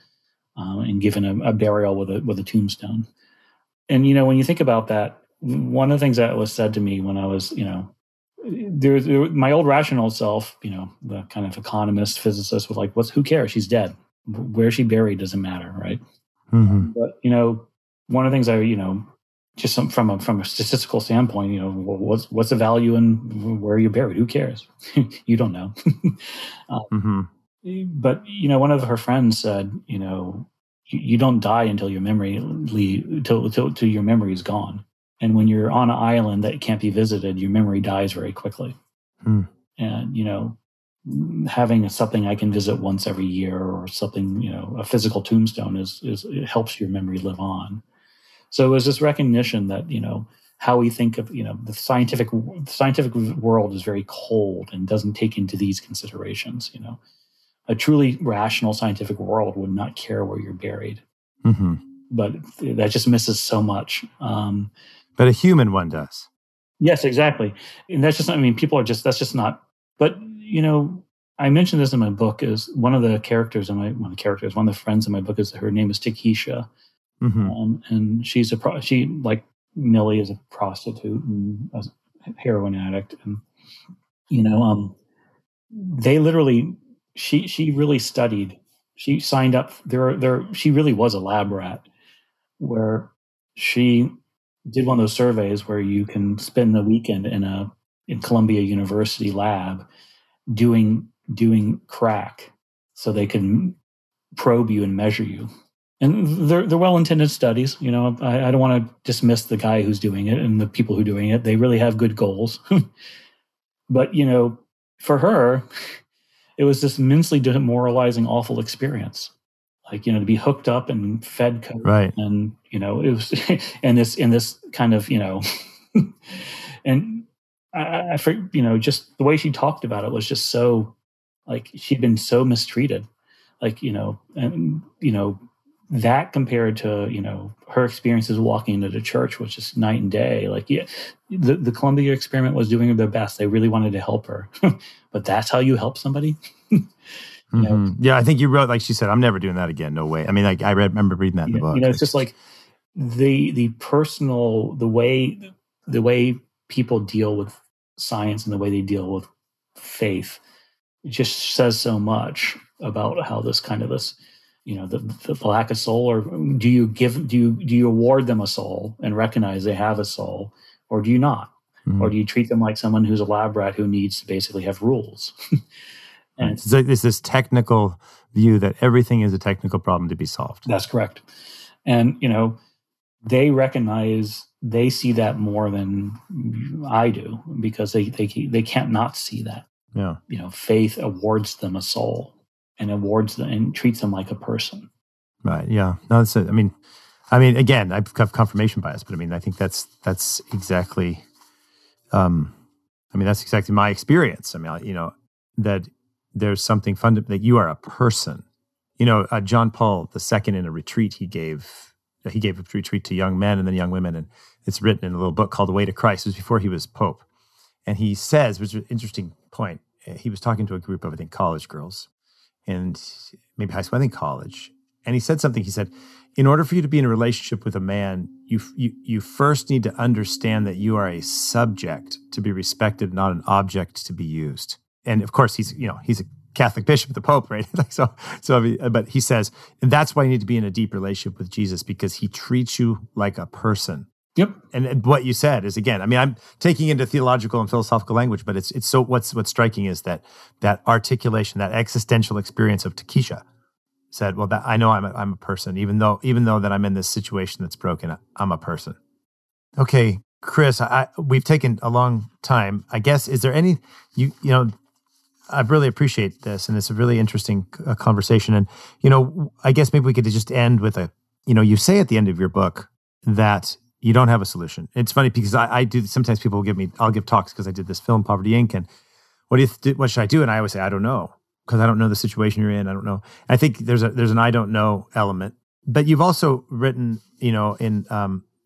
and given a burial with a tombstone. And when you think about that, one of the things that was said to me when I was my old rational self, the kind of economist, physicist, was like, who cares? She's dead. Where she buried doesn't matter, right? Mm-hmm. But one of the things just from a statistical standpoint, what's the value in where you're buried? Who cares? You don't know. Mm-hmm. But one of her friends said, you don't die until your memory till your memory is gone. And when you're on an island that can't be visited, your memory dies very quickly. Mm. And having something I can visit once every year, or something, a physical tombstone it helps your memory live on. So it was this recognition that, how we think of, the scientific world is very cold and doesn't take into these considerations. A truly rational scientific world would not care where you're buried. Mm-hmm. But that just misses so much. But a human one does. Yes, exactly. And that's just, that's just not, but, I mentioned this in my book, is one of the characters one of the friends in my book, her name is Takesha. Mm-hmm. And she, like Millie, is a prostitute and a heroin addict. And, they literally, she really studied, she signed up she really was a lab rat, where she did one of those surveys where you can spend the weekend in Columbia University lab doing crack, so they can probe you and measure you. And they're well-intended studies. I don't want to dismiss the guy who's doing it and the people who are doing it. They really have good goals. But, for her, it was this immensely demoralizing, awful experience. Like, to be hooked up and fed coke, right. And, it was, and this kind of, and I just the way she talked about it was just so, like, she'd been so mistreated, like, and, that compared to, her experiences walking into the church was just night and day. Like, yeah, the Columbia experiment was doing their best. They really wanted to help her, but that's how you help somebody. Mm-hmm. Yeah, I think you wrote, like she said, I'm never doing that again. No way. I mean, like, I remember reading that in the book. It's just like the personal, the way people deal with science and the way they deal with faith, it just says so much about how this the lack of soul, or do you award them a soul and recognize they have a soul, or do you not? Mm-hmm. Or do you treat them like someone who's a lab rat who needs to basically have rules? And so there's this technical view that everything is a technical problem to be solved. That's correct. And, they see that more than I do, because they can't not see that. Yeah. Faith awards them a soul and awards them and treats them like a person. Right. Yeah. No, that's it. I mean, again, I've got confirmation bias, but I think that's exactly, that's exactly my experience. That there's something that you are a person. John Paul II, in a retreat he gave a retreat to young men and then young women, and it's written in a little book called The Way to Christ. It was before he was Pope. And he says, which is an interesting point, he was talking to a group of, I think, college girls, and maybe high school, I think college. And he said something. He said, in order for you to be in a relationship with a man, you first need to understand that you are a subject to be respected, not an object to be used. And of course, he's a Catholic bishop, the Pope, right? But he says, and that's why you need to be in a deep relationship with Jesus, because he treats you like a person. Yep. And what you said is, again, I'm taking into theological and philosophical language, but it's so what's striking is that articulation, that existential experience of Takesha said, well, that I know I'm a person, even though that I'm in this situation that's broken, I'm a person. Okay, Chris, we've taken a long time. I guess, is there any, I really appreciate this, and it's a really interesting conversation. And, I guess maybe we could just end with you say at the end of your book that you don't have a solution. It's funny because I do, sometimes people will I'll give talks because I did this film, Poverty Inc., and what should I do? And I always say, I don't know, because I don't know the situation you're in. I don't know. I think there's an I don't know element. But you've also written, in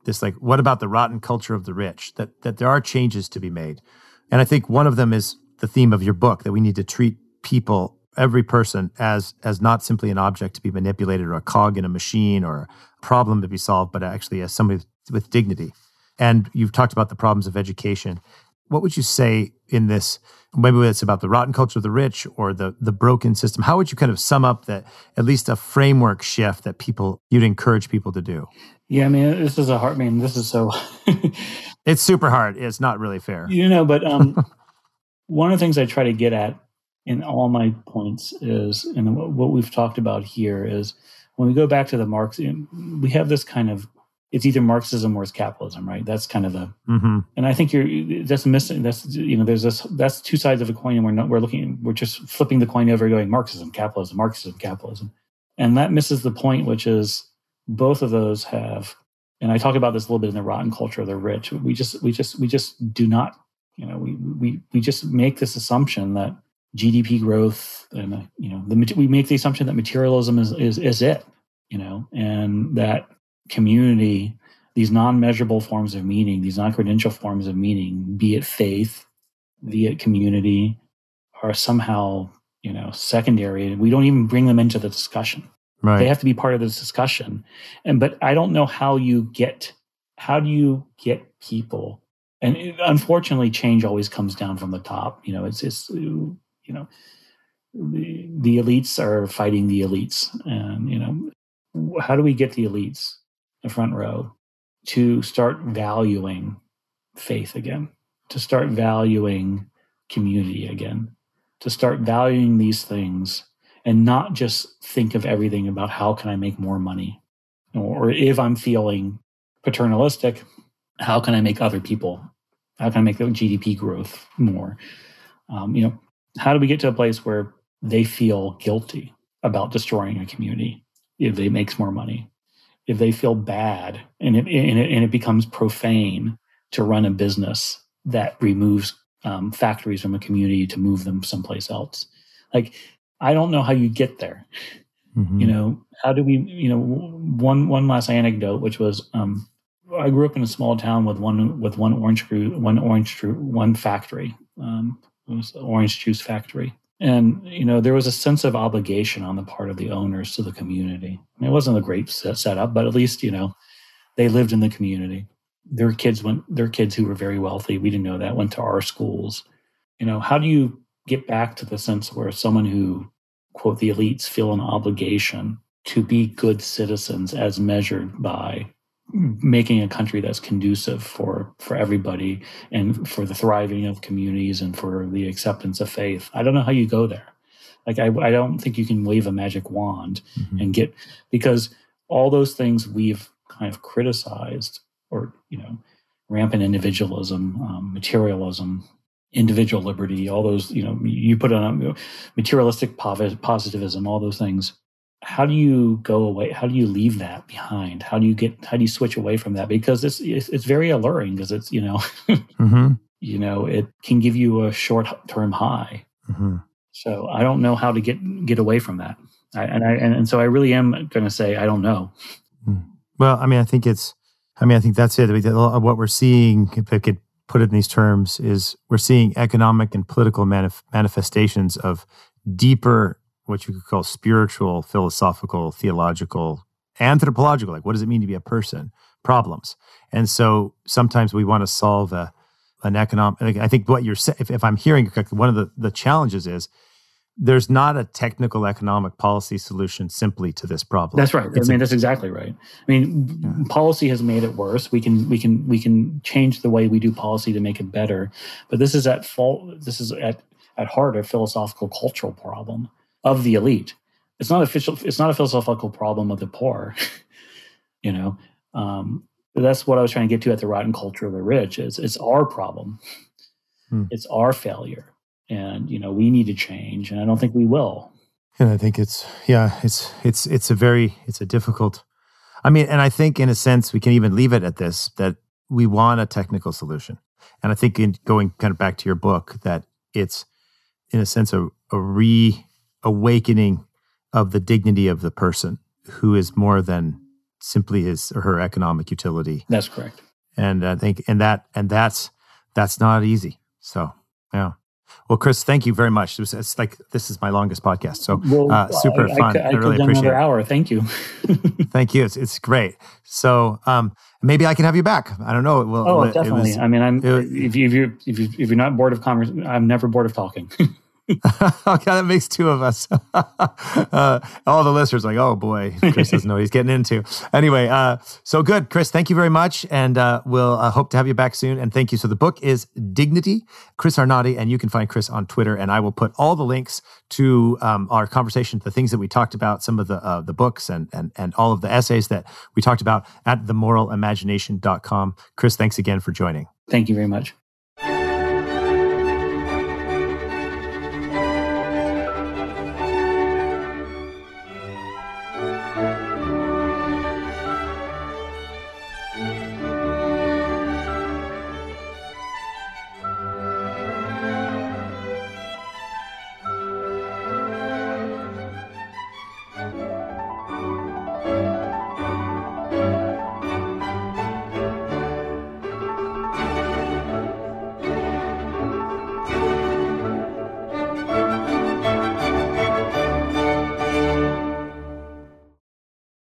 this like, what about the rotten culture of the rich? That there are changes to be made. And I think one of them is the theme of your book, that we need to treat people, every person, as not simply an object to be manipulated or a cog in a machine or a problem to be solved, but actually as somebody with dignity. And you've talked about the problems of education. What would you say in this, maybe it's about the rotten culture of the rich or the broken system, how would you kind of sum up that, at least a framework shift that you'd encourage people to do? Yeah, I mean, this is this is so... It's super hard. It's not really fair. But one of the things I try to get at in all my points is, and what we've talked about here is, when we go back to the Marx, we have this kind of, it's either Marxism or it's capitalism, right? That's kind of the, and I think that's missing. That's, there's this, that's two sides of a coin, and we're just flipping the coin over, going Marxism, capitalism, Marxism, capitalism, and that misses the point, which is both of those have. And I talk about this a little bit in the rotten culture of the rich. We just do not, we just make this assumption that GDP growth and we make the assumption that materialism is it, and that community, these non-measurable forms of meaning, these non-credential forms of meaning, be it faith, be it community, are somehow, secondary, and we don't even bring them into the discussion. Right. They have to be part of this discussion. But I don't know how do you get people, and unfortunately change always comes down from the top. The elites are fighting the elites, and how do we get the elites, the front row, to start valuing faith again, to start valuing community again, to start valuing these things, and not just think of everything about how can I make more money, or if I'm feeling paternalistic, how can I make other people, how can I make the GDP growth more? How do we get to a place where they feel guilty about destroying a community if it makes more money, if they feel bad and it becomes profane to run a business that removes factories from a community to move them someplace else? Like, I don't know how you get there. How do we, one last anecdote, which was, I grew up in a small town with one factory. It was an orange juice factory. And, there was a sense of obligation on the part of the owners to the community. I mean, it wasn't a great setup, but at least, they lived in the community. Their kids who were very wealthy, we didn't know that, went to our schools. How do you get back to the sense where someone who, quote, the elites feel an obligation to be good citizens as measured by making a country that's conducive for everybody and for the thriving of communities and for the acceptance of faith? I don't know how you go there. Like, I don't think you can wave a magic wand and get, because all those things we've kind of criticized, or, rampant individualism, materialism, individual liberty, all those, you put on materialistic positivism, all those things. How do you go away? How do you leave that behind? How do you switch away from that? Because it's very alluring, because it's, it can give you a short-term high. So I don't know how to get away from that. And so I really am going to say, I don't know. Well, I think that's it. What we're seeing, if I could put it in these terms, is we're seeing economic and political manifestations of deeper, what you could call spiritual, philosophical, theological, anthropological, like what does it mean to be a person, problems. And so sometimes we want to solve an economic, I think what you're saying, if I'm hearing you correctly, one of the challenges is there's not a technical economic policy solution simply to this problem. That's right. That's exactly right. Policy has made it worse. We can change the way we do policy to make it better, but this is at fault. This is at heart a philosophical cultural problem of the elite. It's not a philosophical problem of the poor. That's what I was trying to get to at the rotten culture of the rich. It's our problem. It's our failure. And, we need to change, and I don't think we will. And I think it's a difficult, and I think in a sense we can even leave it at this, that we want a technical solution. And I think in going kind of back to your book, that it's in a sense a reawakening of the dignity of the person, who is more than simply his or her economic utility. That's correct. And I think, that's not easy. So, yeah. Well, Chris, thank you very much. It's like, this is my longest podcast. So super fun. I really appreciate it. Another hour. Thank you. Thank you. It's great. So maybe I can have you back. I don't know. Well, definitely. If you're not bored of conversation, I'm never bored of talking. Okay, that makes two of us. All the listeners are like, oh boy, Chris doesn't know what he's getting into. Anyway, so good. Chris, thank you very much. And we'll hope to have you back soon. And thank you. So the book is Dignity, Chris Arnade, and you can find Chris on Twitter. And I will put all the links to our conversation, the things that we talked about, some of the books and all of the essays that we talked about at themoralimagination.com. Chris, thanks again for joining. Thank you very much.